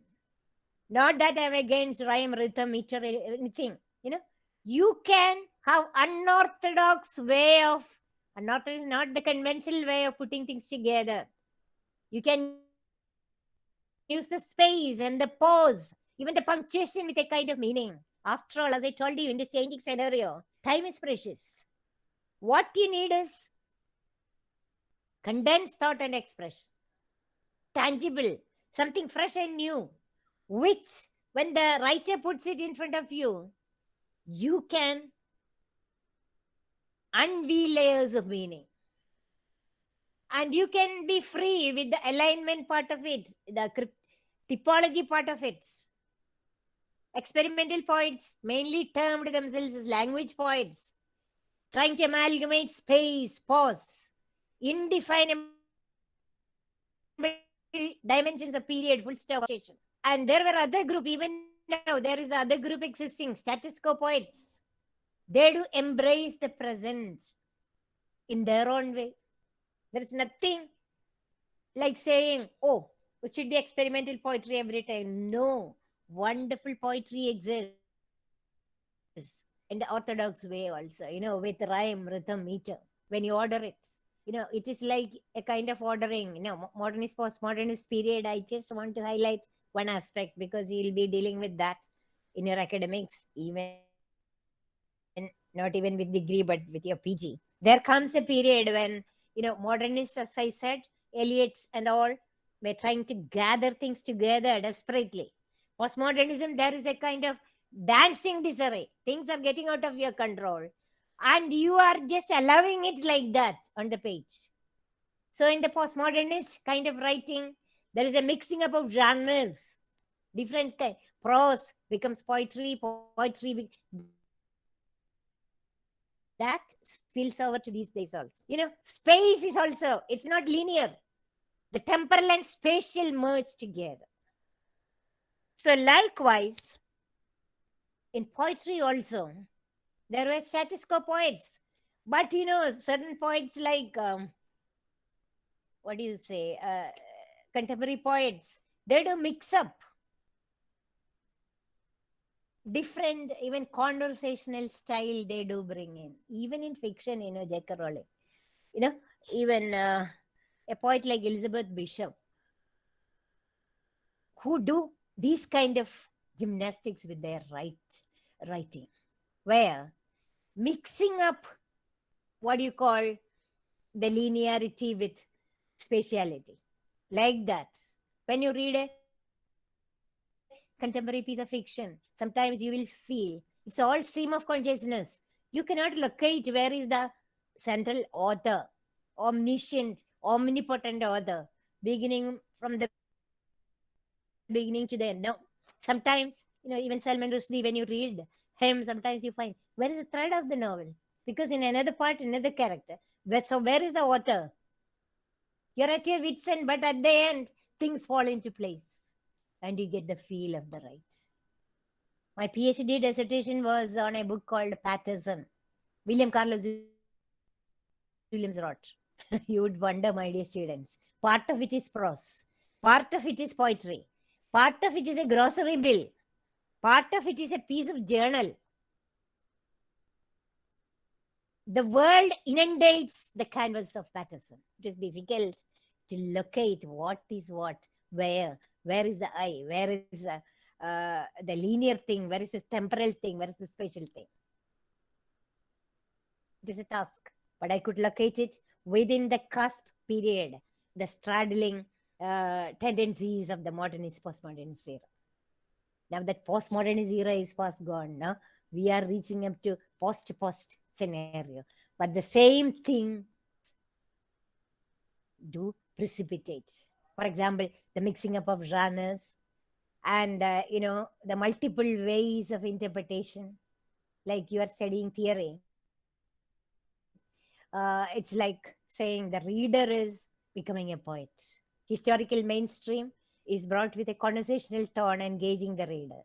Not that I'm against rhyme, rhythm, meter, anything. You can have unorthodox way of, not the conventional way of putting things together. You can use the space and the pause, even the punctuation with a kind of meaning. After all, as I told you, in this changing scenario, time is precious. What you need is condensed thought and expression. Tangible, something fresh and new, which when the writer puts it in front of you, you can unveil layers of meaning. And you can be free with the alignment part of it, the typology part of it. Experimental poets mainly termed themselves as language poets, trying to amalgamate space, pause, indefinable dimensions of period, full stop. And there were other group, even now there is other group existing, status quo poets. They do embrace the present in their own way. There is nothing like saying, oh, it should be experimental poetry every time. No, wonderful poetry exists in the orthodox way also, with rhyme, rhythm, meter. When you order it, it is like a kind of ordering, modernist, postmodernist period. I just want to highlight one aspect because you'll be dealing with that in your academics, even not even with degree, but with your PG. There comes a period when, modernists, as I said, Eliot and all were trying to gather things together desperately. Postmodernism, there is a kind of dancing disarray. Things are getting out of your control, and you are just allowing it like that on the page. So, in the postmodernist kind of writing, there is a mixing up of genres, different kind. Prose becomes poetry, that spills over to these days also. Space is also, it's not linear. The temporal and spatial merge together. So likewise, in poetry also, there were status quo poets. But certain poets like, what do you say, contemporary poets, they do mix up different, even conversational style they do bring in. Even in fiction, J.K. Rowling. Even a poet like Elizabeth Bishop, who do these kind of gymnastics with their writing, where mixing up what you call the linearity with spatiality, like that. When you read a contemporary piece of fiction, sometimes you will feel it's all stream of consciousness. You cannot locate where is the central author, omniscient, omnipotent author, beginning from the beginning to the end. No. Sometimes, even Salman Rushdie, when you read him, sometimes you find where is the thread of the novel? Because in another part, another character. So where is the author? You're at your wits' end, but at the end, things fall into place and you get the feel of the right. My PhD dissertation was on a book called Patterson. William Carlos Williams wrote. You would wonder, my dear students. Part of it is prose, part of it is poetry, part of it is a grocery bill, part of it is a piece of journal. The world inundates the canvas of Patterson. It is difficult to locate what is what, where is the I, where is the linear thing, where is the temporal thing, where is the spatial thing. It is a task, but I could locate it within the cusp period, the straddling tendencies of the modernist, postmodernist era. Now that postmodernist era is fast gone. Now we are reaching up to post scenario, but the same thing do precipitate. For example, the mixing up of genres and the multiple ways of interpretation. Like you are studying theory, it's like saying the reader is becoming a poet. Historical mainstream is brought with a conversational tone, engaging the reader.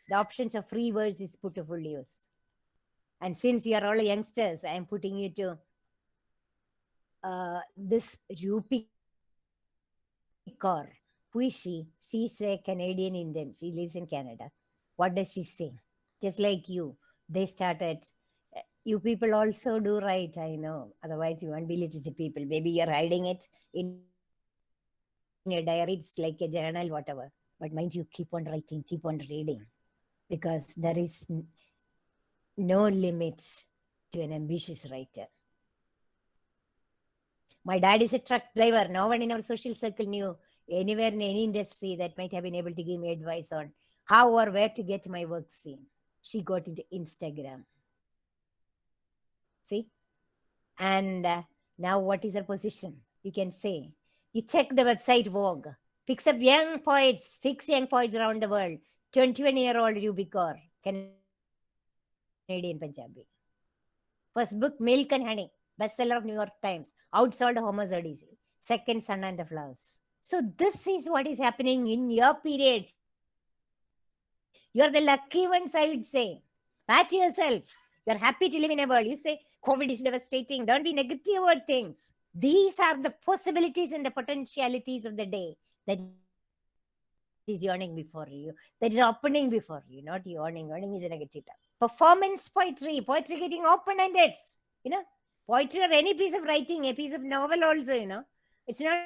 The options of free words is put to full use. And since you are all youngsters, I am putting you to this Rupi Kaur. Who is she? She's a Canadian Indian. She lives in Canada. What does she say? Just like you, they started. You people also do write, I know. Otherwise, you won't be literature people. Maybe you're hiding it in your diary. It's like a journal, whatever. But mind you, keep on writing, keep on reading. Because there is no limit to an ambitious writer. My dad is a truck driver. No one in our social circle knew anywhere in any industry that might have been able to give me advice on how or where to get my work seen. She got into Instagram. See? And now what is her position? You can say. You check the website Vogue. Picks up young poets, 6 young poets around the world. 21-year-old Rupi Kaur, Canadian Punjabi. First book, Milk and Honey, bestseller of New York Times, outsold Homer's Odyssey. Second, Sun and the Flowers. So this is what is happening in your period. You are the lucky ones, I would say. Pat yourself. You're happy to live in a world. You say COVID is devastating. Don't be negative about things. These are the possibilities and the potentialities of the day that is yawning before you. That is opening before you. Not yawning. Yawning is a negative term. Performance poetry, poetry getting open-ended. Poetry or any piece of writing, a piece of novel also, It's not,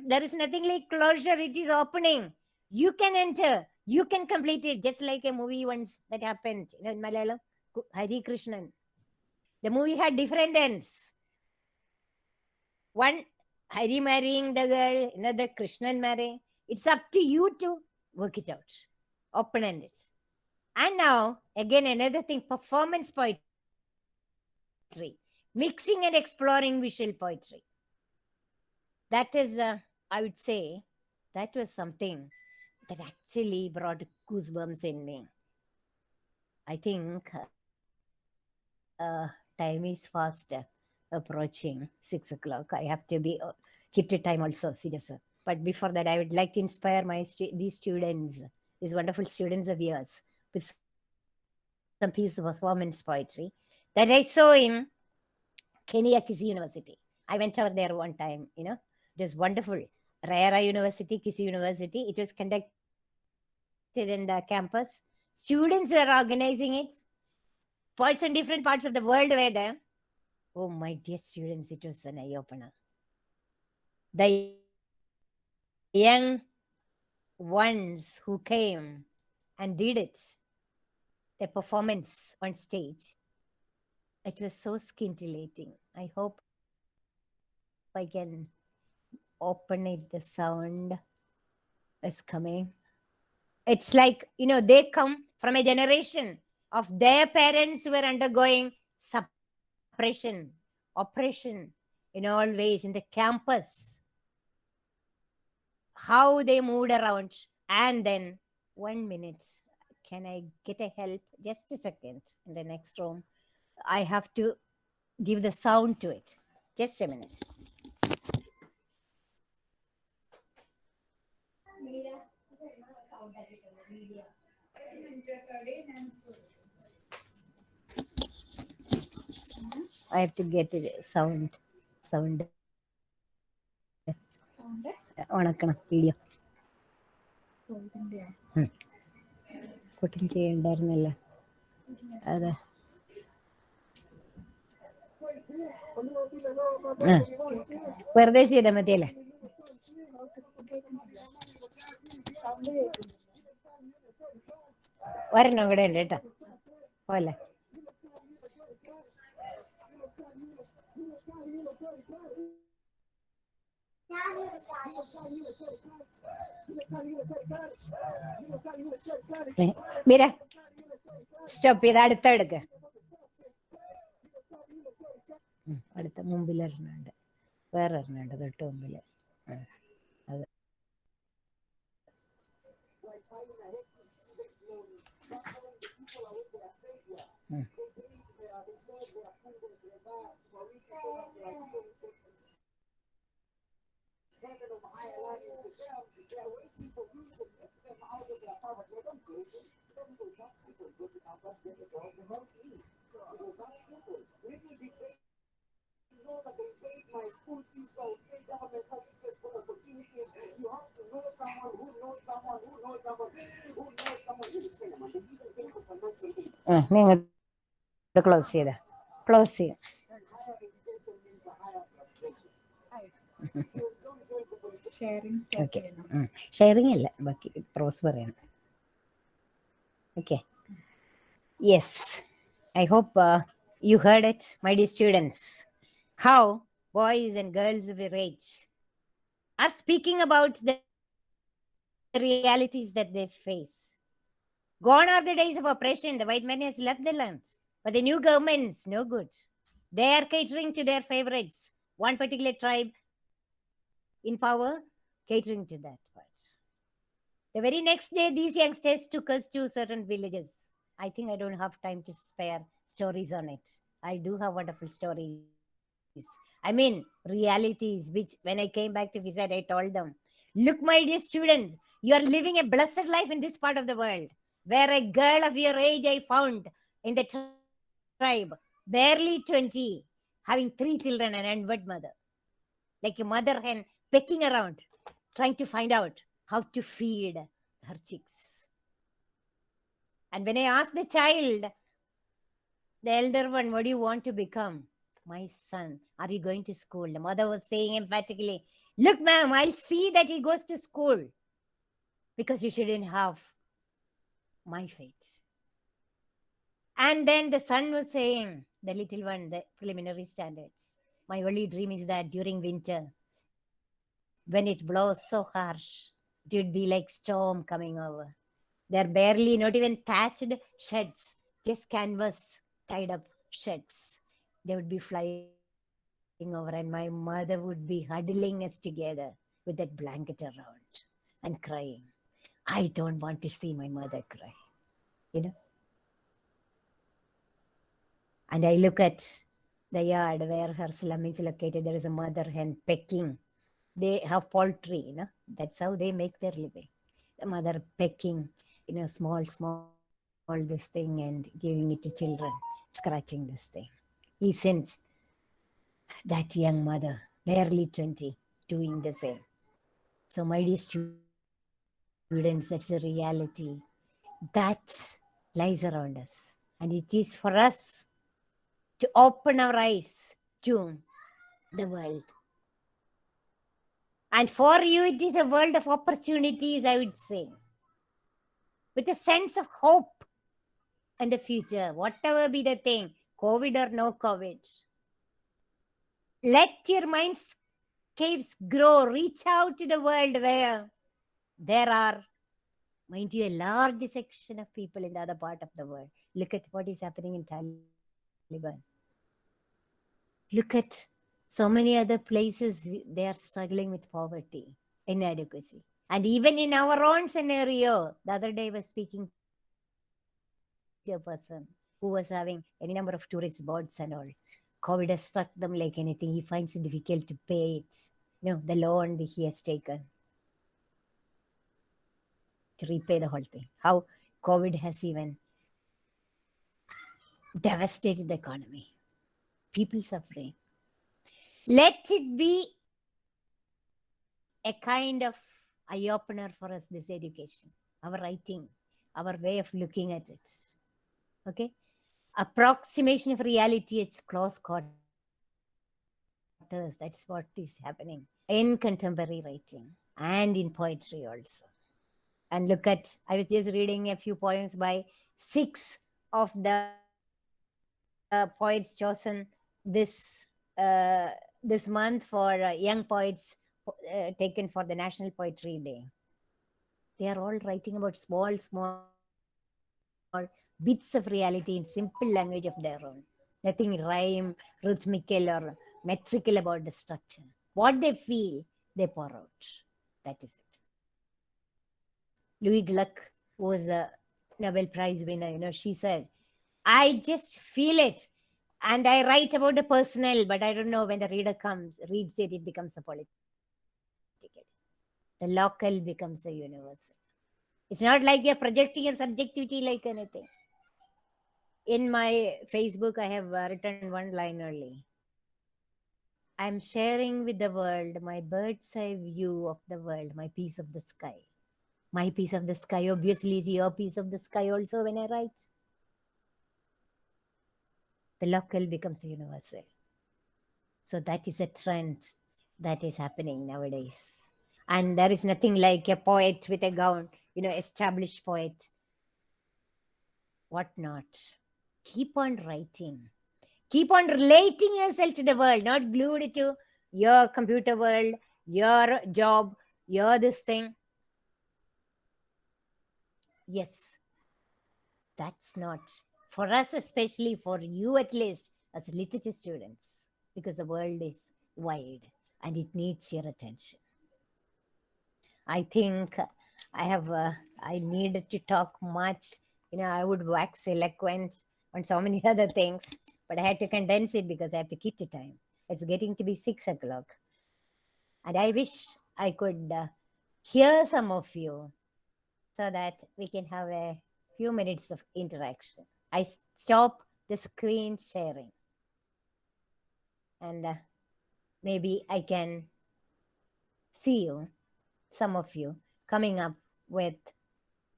there is nothing like closure. It is opening. You can enter. You can complete it. Just like a movie once that happened, in Malayalam, Hari Krishnan. The movie had different ends. One Hari marrying the girl, another Krishnan marrying. It's up to you to work it out, open-ended. And now, again, another thing, performance poetry, mixing and exploring visual poetry. That is, I would say, that was something that actually brought goosebumps in me. I think time is fast approaching 6 o'clock. I have to be keep to time also, serious. But before that, I would like to inspire these students, these wonderful students of yours, with some piece of performance poetry that I saw in Kenya Kisi University. I went over there one time, it was wonderful. Rara University, Kisi University, it was conducted in the campus. Students were organizing it. Poets from different parts of the world were there. Oh, my dear students, it was an eye opener. The young ones who came and did it, their performance on stage, it was so scintillating. I hope I can open it. The sound is coming. It's like, they come from a generation of their parents who were undergoing suppression, oppression in all ways in the campus. How they moved around. And then, 1 minute, can I get a help? Just a second, in the next room. I have to give the sound to it. Just a minute. I have to get it sound. ഉണക്കണം video കുട്ടൻ ചെയ്യണ്ടായിരുന്നില്ല അതെ വെറുതെ ചെയ്താൽ മതിയല്ലേ ഒരെണ്ണം കൂടെ ഉണ്ട് കേട്ടോ പോലെ മീര സ്റ്റോപ്പ് ചെയ്ത് അടുത്ത എടുക്ക അടുത്ത മുമ്പിൽ ഒരെണ്ണുണ്ട് വേറെ ഒരെണ്ണുണ്ട് തൊട്ട് മുമ്പില് അത് നിങ്ങൾ ക്ലോസ് ചെയ്യും ഓക്കെ ഷെയറിംഗ് അല്ല ബാക്കി പ്രോസ് പറയണം okay yes I hope you heard it, my dear students, how boys and girls of your age are speaking about the realities that they face. Gone are the days of oppression. The white man has left the land. But the new governments, no good. They are catering to their favorites. One particular tribe in power, catering to that part. The very next day, these youngsters took us to certain villages. I think I don't have time to spare stories on it. I do have wonderful stories. I mean, realities, which when I came back to visit, I told them, look, my dear students, you are living a blessed life in this part of the world, where a girl of your age I found in the tribe, barely 20, having 3 children and an unwed mother. Like a mother hen pecking around, trying to find out how to feed her chicks. And when I asked the child, the elder one, what do you want to become? My son, are you going to school? The mother was saying emphatically, look, ma'am, I'll see that he goes to school, because you shouldn't have my fate. And then the son was saying, the little one, the preliminary standards, my only dream is that during winter, when it blows so harsh, it would be like storm coming over. They're barely not even thatched sheds, just canvas tied up sheds. They would be flying over, and my mother would be huddling us together with that blanket around and crying. I don't want to see my mother cry, you know. And I look at the yard where her slum is located. There is a mother hen pecking. They have poultry, That's how they make their living. The mother pecking, small this thing and giving it to children, scratching this thing. Isn't that young mother, barely 20, doing the same? So, my dear students, that's a reality that lies around us. And it is for us to open our eyes to the world. And for you, it is a world of opportunities, I would say, with a sense of hope and the future, whatever be the thing, COVID or no COVID. Let your mindscapes grow. Reach out to the world where there are, mind you, a large section of people in the other part of the world. Look at what is happening in Taliban. Look at so many other places, they are struggling with poverty, inadequacy. And even in our own scenario, the other day I was speaking to a person who was having any number of tourist boards and all. COVID has struck them like anything. He finds it difficult to pay it. The loan that he has taken to repay the whole thing. How COVID has even devastated the economy. People suffering. Let it be a kind of eye-opener for us, this education, our writing, our way of looking at it. Okay? Approximation of reality at close quarters. That's what is happening in contemporary writing and in poetry also. And look at, I was just reading a few poems by 6 of the poets chosen this month for young poets taken for the National Poetry Day. They are all writing about small bits of reality in simple language of their own. Nothing rhyme, rhythmical, or metrical about the structure. What they feel, they pour out. That is it. Louis Gluck was a Nobel Prize winner. She said, I just feel it. And I write about the personal, but I don't know when the reader reads it, it becomes a political. The local becomes a universal. It's not like you're projecting a subjectivity like anything. In my Facebook, I have written one line only. I'm sharing with the world my bird's eye view of the world, my piece of the sky. My piece of the sky obviously is your piece of the sky also when I write. The local becomes a universal. So that is a trend that is happening nowadays. And there is nothing like a poet with a gown, established poet. What not? Keep on writing. Keep on relating yourself to the world, not glued to your computer world, your job, your this thing. Yes, that's not. For us, especially for you at least, as literature students, because the world is wide and it needs your attention. I think I needed to talk much. I would wax eloquent on so many other things, but I had to condense it because I have to keep to time. It's getting to be 6 o'clock. And I wish I could hear some of you so that we can have a few minutes of interaction. I stop the screen sharing. And maybe I can see you, some of you, coming up with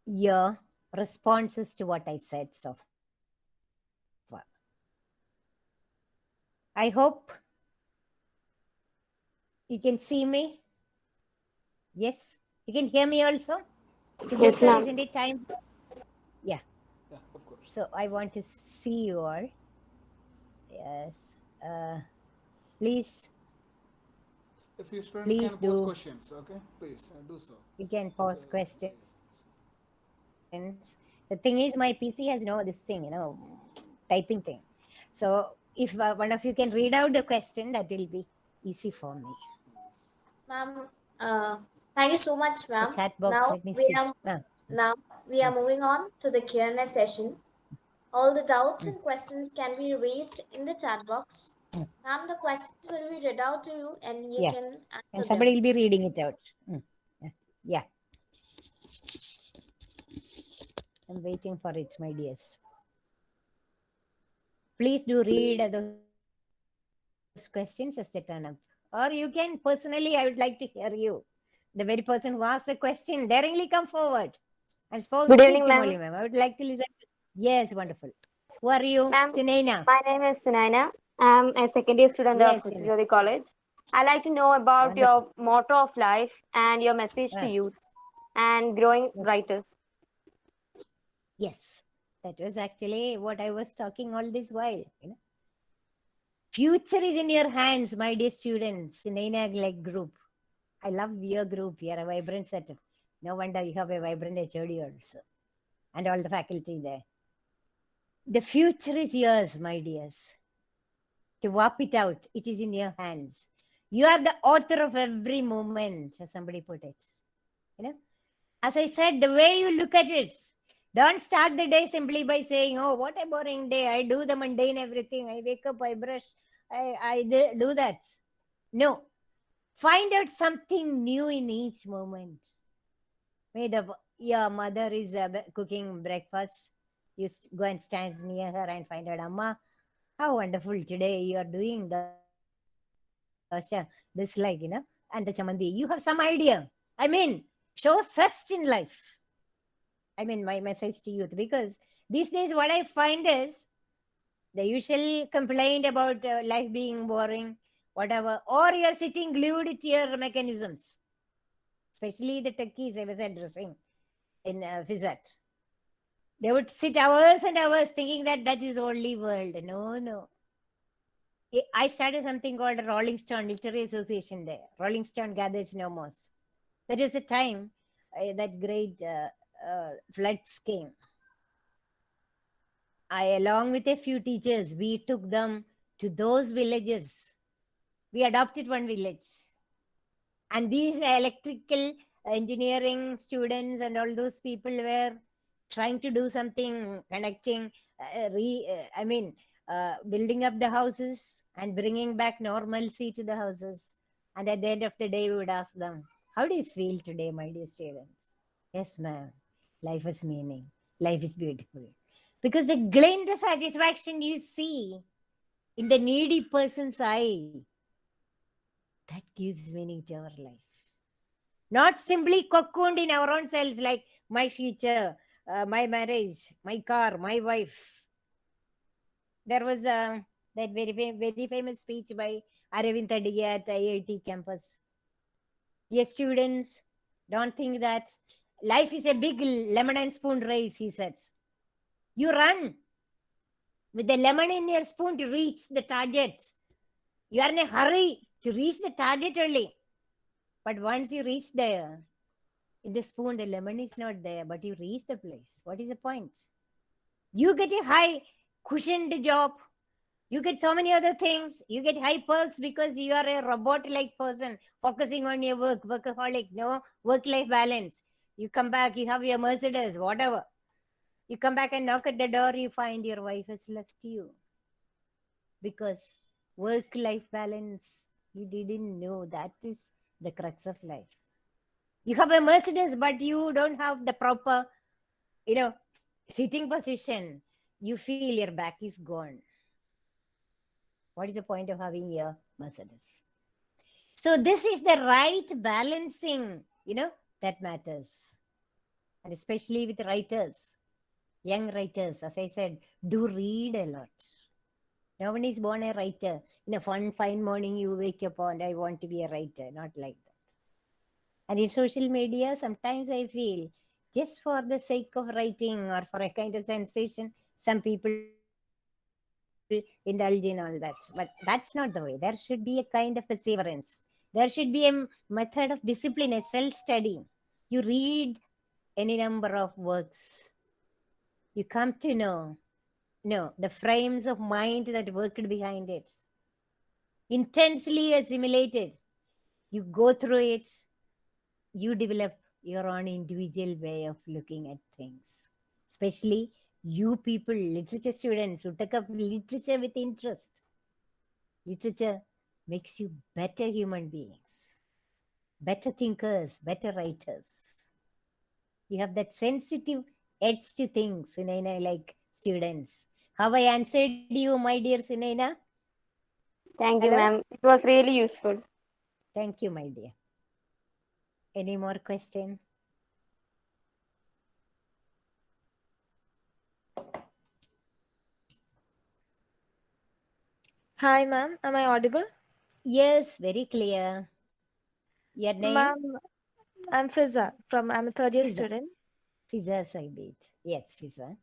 your responses to what I said so far. I hope you can see me. Yes? You can hear me also? Yes, ma'am. Isn't it time? Yeah. Yeah, of course. So I want to see you all. Yes. Please. A few students Please can pose do. questions. Okay, please do so. You can So, pose questions. The thing is, my PC has no this thing, typing thing. So if one of you can read out the question, that will be easy for me. Ma'am, thank you so much, The ma'am. chat box, let Now me see. we are now we are moving on to the Q&A session. All the doubts and questions can be raised in the chat box. Ma'am, the questions will be read out to you and you Yeah. can And answer somebody them. will be reading it out. Yeah. I'm waiting for it, my dears. Please do read those questions as they turn up. Or you can personally, I would like to hear you. The very person who asked the question, daringly come forward. I'm supposed to speak to Good Molly, evening, ma'am. I ma'am. would like to listen. Yes, wonderful. Who are you? Ma'am, Sunaina. my name is Sunaina. I'm a second year student Yes, of Sunaina. Jyoti College. I'd like to know about Wonderful. your motto of life and your message to Ah, youth and growing yes. writers. Yes. That was actually what I was talking all this while. Future is in your hands, my dear students. Sunaina like group. I love your group. You are a vibrant setup. No wonder you have a vibrant HOD also. And all the faculty there. The future is yours, my dears. To warp it out, it is in your hands. You are the author of every moment, as somebody put it. As I said, the way you look at it, don't start the day simply by saying, oh, what a boring day. I do the mundane everything. I wake up, I brush, I do that. No. Find out something new in each moment. Maybe your mother is cooking breakfast. You go and stand near her and find out, Amma, how wonderful today you are doing this, and the chamandi. You have some idea. I mean, show zest in life. I mean, my message to youth, because these days what I find is the usual complaint about life being boring, whatever, or you're sitting glued to your mechanisms, especially the techies I was addressing in Fizat. They would sit hours and hours thinking that that is only world. No. I started something called a Rolling Stone Literary Association there. Rolling Stone gathers no more. That is a time that great floods came. Along with a few teachers, we took them to those villages. We adopted one village. And these electrical engineering students and all those people were trying to do something, connecting, building up the houses and bringing back normalcy to the houses. And at the end of the day, we would ask them, how do you feel today, my dear students? Yes, ma'am. Life has meaning. Life is beautiful. Because the glint of satisfaction you see in the needy person's eye, that gives meaning to our life. Not simply cocooned in our own selves like my future, my marriage, my car, my wife. There was that very famous speech by Aravind Tadiga at IIT campus. Yes, students, don't think that life is a big lemon and spoon race, he said. You run with the lemon in your spoon to reach the target. You are in a hurry to reach the target early. But once you reach there, in the spoon, the lemon is not there, but you reach the place. What is the point? You get a high cushioned job. You get so many other things. You get high perks because you are a robot-like person focusing on your work, workaholic, no work-life balance. You come back, you have your Mercedes, whatever. You come back and knock at the door, you find your wife has left you. Because work-life balance, you didn't know that is the crux of life. You have a Mercedes, but you don't have the proper, sitting position. You feel your back is gone. What is the point of having a Mercedes? So this is the right balancing, that matters. And especially with writers, young writers, as I said, do read a lot. No one is born a writer. In a fine morning, you wake up and I want to be a writer. Not like that. And in social media, sometimes I feel just for the sake of writing or for a kind of sensation, some people indulge in all that. But that's not the way. There should be a kind of perseverance. There should be a method of discipline, a self-study. You read any number of works. You come to know the frames of mind that worked behind it. Intensely assimilated. You go through it. You develop your own individual way of looking at things. Especially you people, literature students who take up literature with interest. Literature makes you better human beings, better thinkers, better writers. You have that sensitive edge to things, Sunaina, like students. Have I answered you, my dear Sunaina? Thank you, Hello? ma'am. It was really useful. Thank you, my dear. Any more question? Hi, ma'am. Am I audible? Yes, very clear. Your name? Ma'am, I'm Fiza I'm a third year Fiza. student. Fiza Saibit. Yes, Fiza.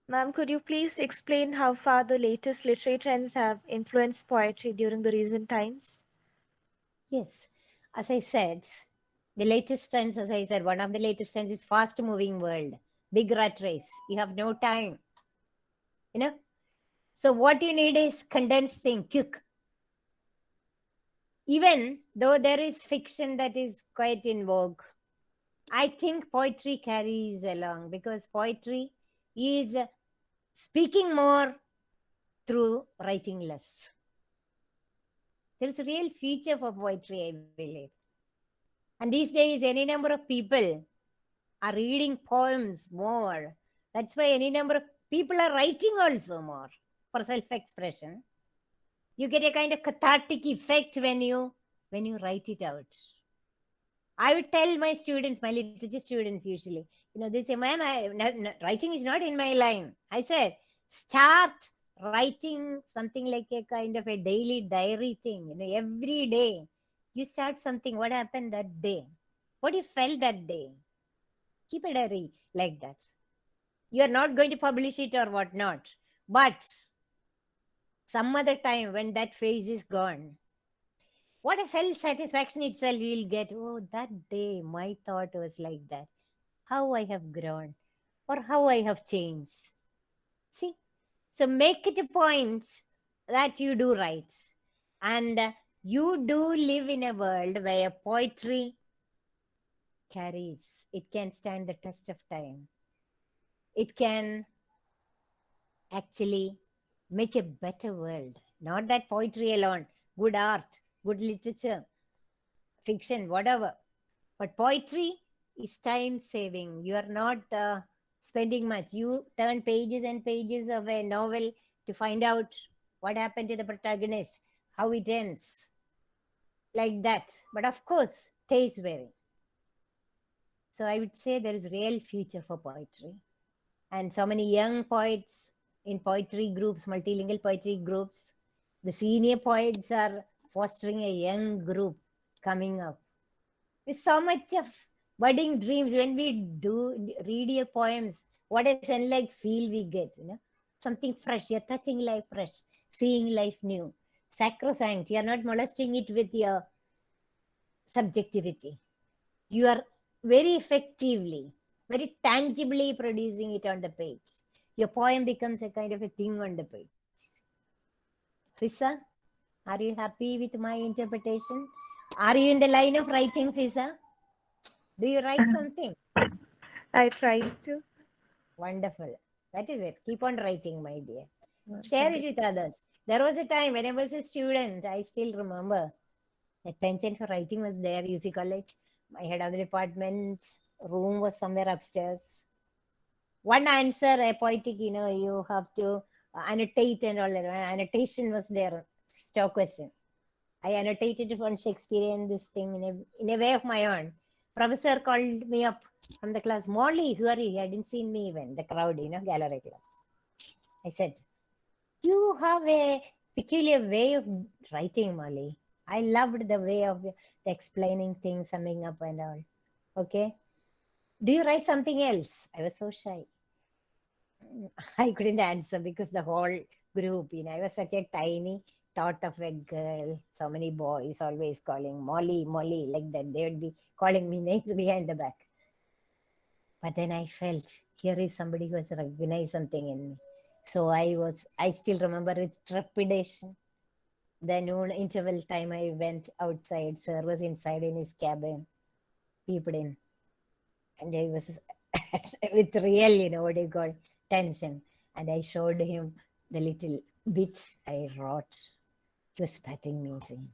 Ma'am, could you please explain how far the latest literary trends have influenced poetry during the recent times? Yes. As I said, the latest trends, as I said, one of the latest trends is fast-moving world, big rat race. You have no time. You know? So what you need is condensed thing, quick. Even though there is fiction that is quite in vogue, I think poetry carries along because poetry is speaking more through writing less. There is a real future for poetry, I believe. And these days, any number of people are reading poems more. That's why any number of people are writing also more for self-expression. You get a kind of cathartic effect when you write it out. I would tell my students, my literature students usually, they say, ma'am, writing is not in my line. I said, start writing something like a kind of a daily diary thing. Every day you start something. What happened that day? What you felt that day? Keep a diary like that. You are not going to publish it or whatnot. But some other time when that phase is gone, what a self-satisfaction itself you will get. Oh, that day my thought was like that. How I have grown or how I have changed. See? So make it a point that you do write. And you do live in a world where poetry carries. It can stand the test of time. It can actually make a better world. Not that poetry alone, good art, good literature, fiction, whatever. But poetry is time saving. You are not spending much. You turn pages and pages of a novel to find out what happened to the protagonist, how it ends, like that. But of course, taste vary. So I would say there is real future for poetry. And so many young poets in poetry groups, multilingual poetry groups. The senior poets are fostering a young group coming up. With so much of budding dreams when we do read your poems, what a sunlight feel we get, something fresh. You're touching life fresh, seeing life new, sacrosanct. You're not molesting it with your subjectivity. You are very effectively, very tangibly producing it on the page. Your poem becomes a kind of a thing on the page. Fisa, are you happy with my interpretation? Are you in the line of writing, Fisa? Do you write something? I tried to. Wonderful. That is it. Keep on writing, my dear. Well, Share thank it you. with others. There was a time when I was a student, I still remember, a penchant for writing was there, UC College. My head of the department room was somewhere upstairs. One answer, a poetic, you have to annotate and all that. Annotation was there, stock question. I annotated on Shakespearean this thing in a way of my own. Professor called me up from the class. Molly, who are you? He hadn't seen me even, the crowd, gallery class. I said, you have a peculiar way of writing, Molly. I loved the way of explaining things, summing up and all. Okay. Do you write something else? I was so shy. I couldn't answer because the whole group, I was such a tiny thought of a girl. So many boys always calling Molly, Molly, like that. They would be calling me names behind the back. But then I felt here is somebody who has recognized something in me. So I still remember with trepidation. The noon interval time I went outside. Sir was inside in his cabin, peeped in. And I was with real, what do you call, tension. And I showed him the little bit I wrote. He was patting me, saying,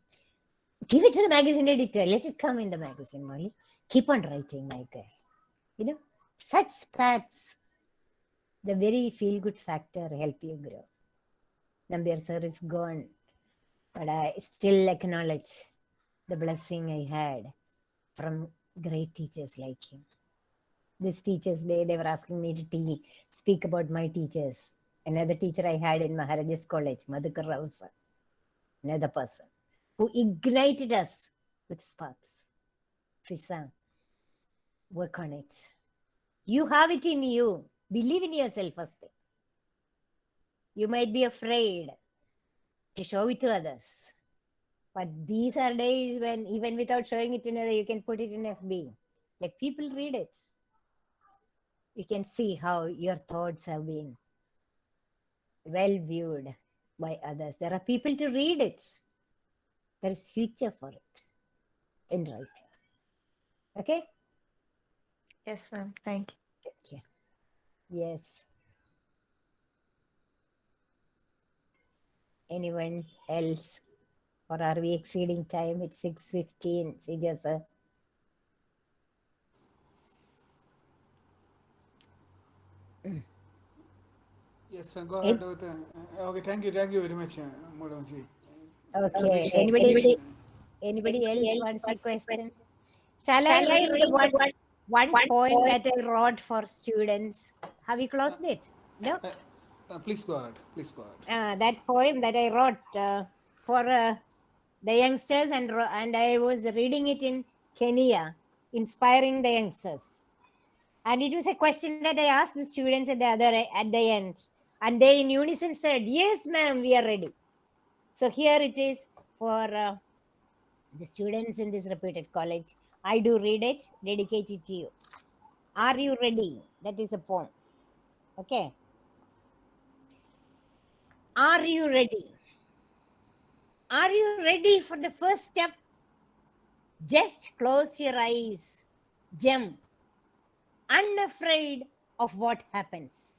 give it to the magazine editor. Let it come in the magazine, Molly. Keep on writing, my girl. Such pats, the very feel-good factor help you grow. Nambiar sir is gone, but I still acknowledge the blessing I had from great teachers like him. This Teachers' Day, they were asking me to speak about my teachers. Another teacher I had in Maharajas College, Madhukar Rao sir, another person who ignited us with sparks. Fisa, work on it. You have it in you. Believe in yourself first. You might be afraid to show it to others. But these are days when even without showing it to another, you can put it in FB. Let people read it. You can see how your thoughts have been well viewed by others. There are people to read it. There is future for it in writing. Okay? Yes, ma'am. Thank you. Thank you. Yes. Anyone else? Or are we exceeding time? It's 6:15. Cijo sir. Yes, go ahead with okay, thank you very much, Madam Ji. Okay. Anybody else wants a question? Shall I read one poem that I wrote for students? Have you closed it? No? Please go ahead. That poem that I wrote for the youngsters, and I was reading it in Kenya, inspiring the youngsters. And it was a question that I asked the students at the end. And they in unison said, yes, ma'am, we are ready. So here it is for the students in this reputed college. I do read it, dedicated to you. Are you ready? That is a poem. Okay. Are you ready? Are you ready for the first step? Just close your eyes. Jump. Unafraid of what happens.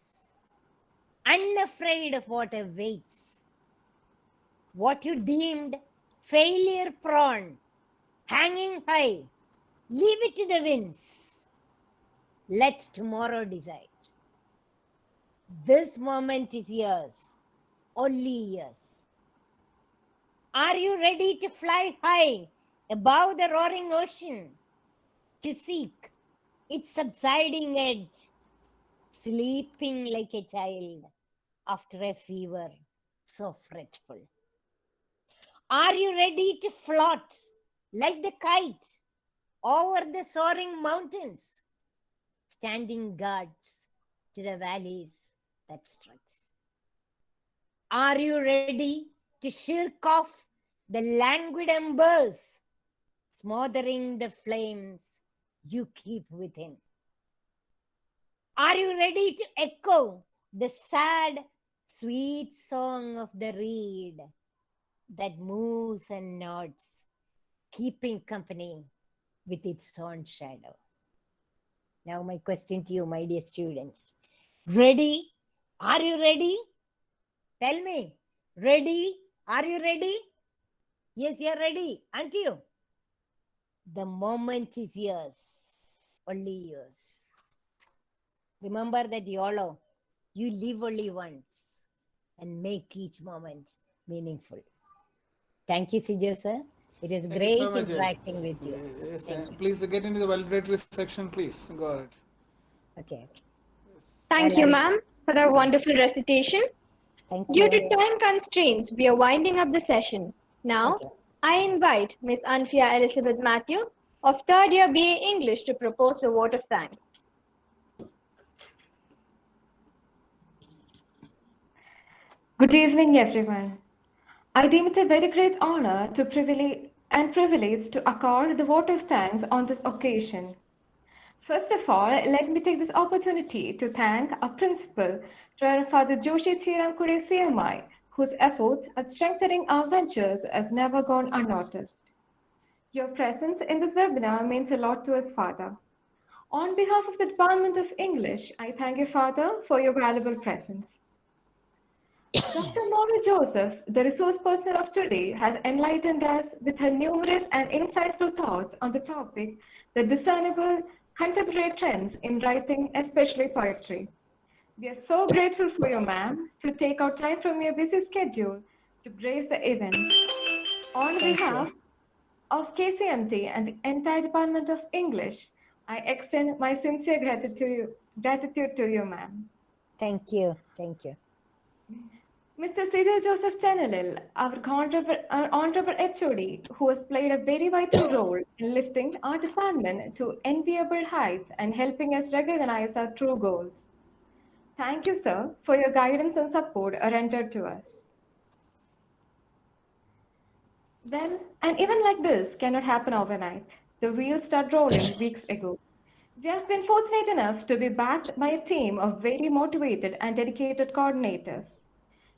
Unafraid of what awaits. What you deemed failure prone, hanging high, leave it to the winds. Let tomorrow decide. This moment is yours, only yours. Are you ready to fly high above the roaring ocean, to seek its subsiding edge, sleeping like a child after a fever so fretful? Are you ready to float like the kite over the soaring mountains, standing guards to the valleys that stretch? Are you ready to shirk off the languid embers, smothering the flames you keep within? Are you ready to echo the sad, sweet song of the reed that moves and nods, keeping company with its own shadow? Now my question to you, my dear students. Ready? Are you ready? Tell me. Ready? Are you ready? Yes, you're ready, aren't you? The moment is yours, only yours. Remember that YOLO, you live only once, and make each moment meaningful. Thank you, Cijo sir. It is Thank you great so much. interacting with you. Yes, Thank you. please get into the valedictory section, please. Go ahead. Okay. Thank you, ma'am, for that wonderful recitation. Thank Due to you. time constraints, we are winding up the session. Now, Okay. I invite Miss Anfia Elizabeth Mathew of 3rd year BA English to propose the vote of thanks. Good evening, everyone. I deem it a very great honor to privilege to accord the vote of thanks on this occasion. First of all, let me take this opportunity to thank our principal, Reverend Father Joshi Chirankure CMI, whose efforts at strengthening our ventures has never gone unnoticed. Your presence in this webinar means a lot to us, Father. On behalf of the Department of English, I thank you, Father, for your valuable presence. Dr. Mona Joseph, the resource person of today, has enlightened us with her numerous and insightful thoughts on the topic, the discernible contemporary trends in writing, especially poetry. We are so grateful for you, ma'am, to take out time from your busy schedule to grace the event. On Thank behalf you. of KCMT and the entire Department of English, I extend my sincere gratitude to you, ma'am. Thank you. Thank you. Mr. Cijo Joseph Chennelil, our honorable HOD, who has played a very vital role in lifting our department to enviable heights and helping us recognize our true goals. Thank you, sir, for your guidance and support rendered to us. Well, an event like this cannot happen overnight. The wheels started rolling weeks ago. We have been fortunate enough to be backed by a team of very motivated and dedicated coordinators.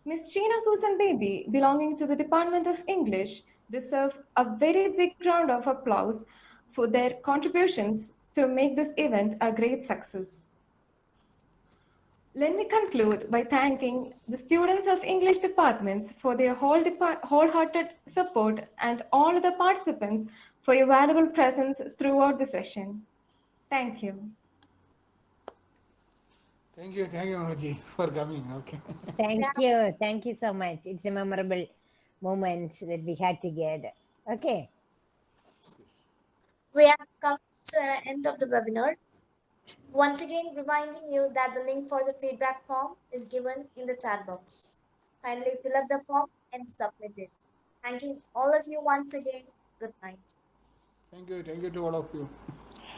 Miss Sheena Susan Baby, belonging to the Department of English, deserve a very big round of applause for their contributions to make this event a great success. Let me conclude by thanking the students of English departments for their wholehearted support and all the participants for your valuable presence throughout the session. Thank you. Thank you, Manaji, for coming. Okay. Thank you. Thank you so much. It's a memorable moment that we had together. Okay. We have come to the end of the webinar. Once again, reminding you that the link for the feedback form is given in the chat box. Kindly fill up the form and submit it. Thanking all of you once again. Good night. Thank you to all of you.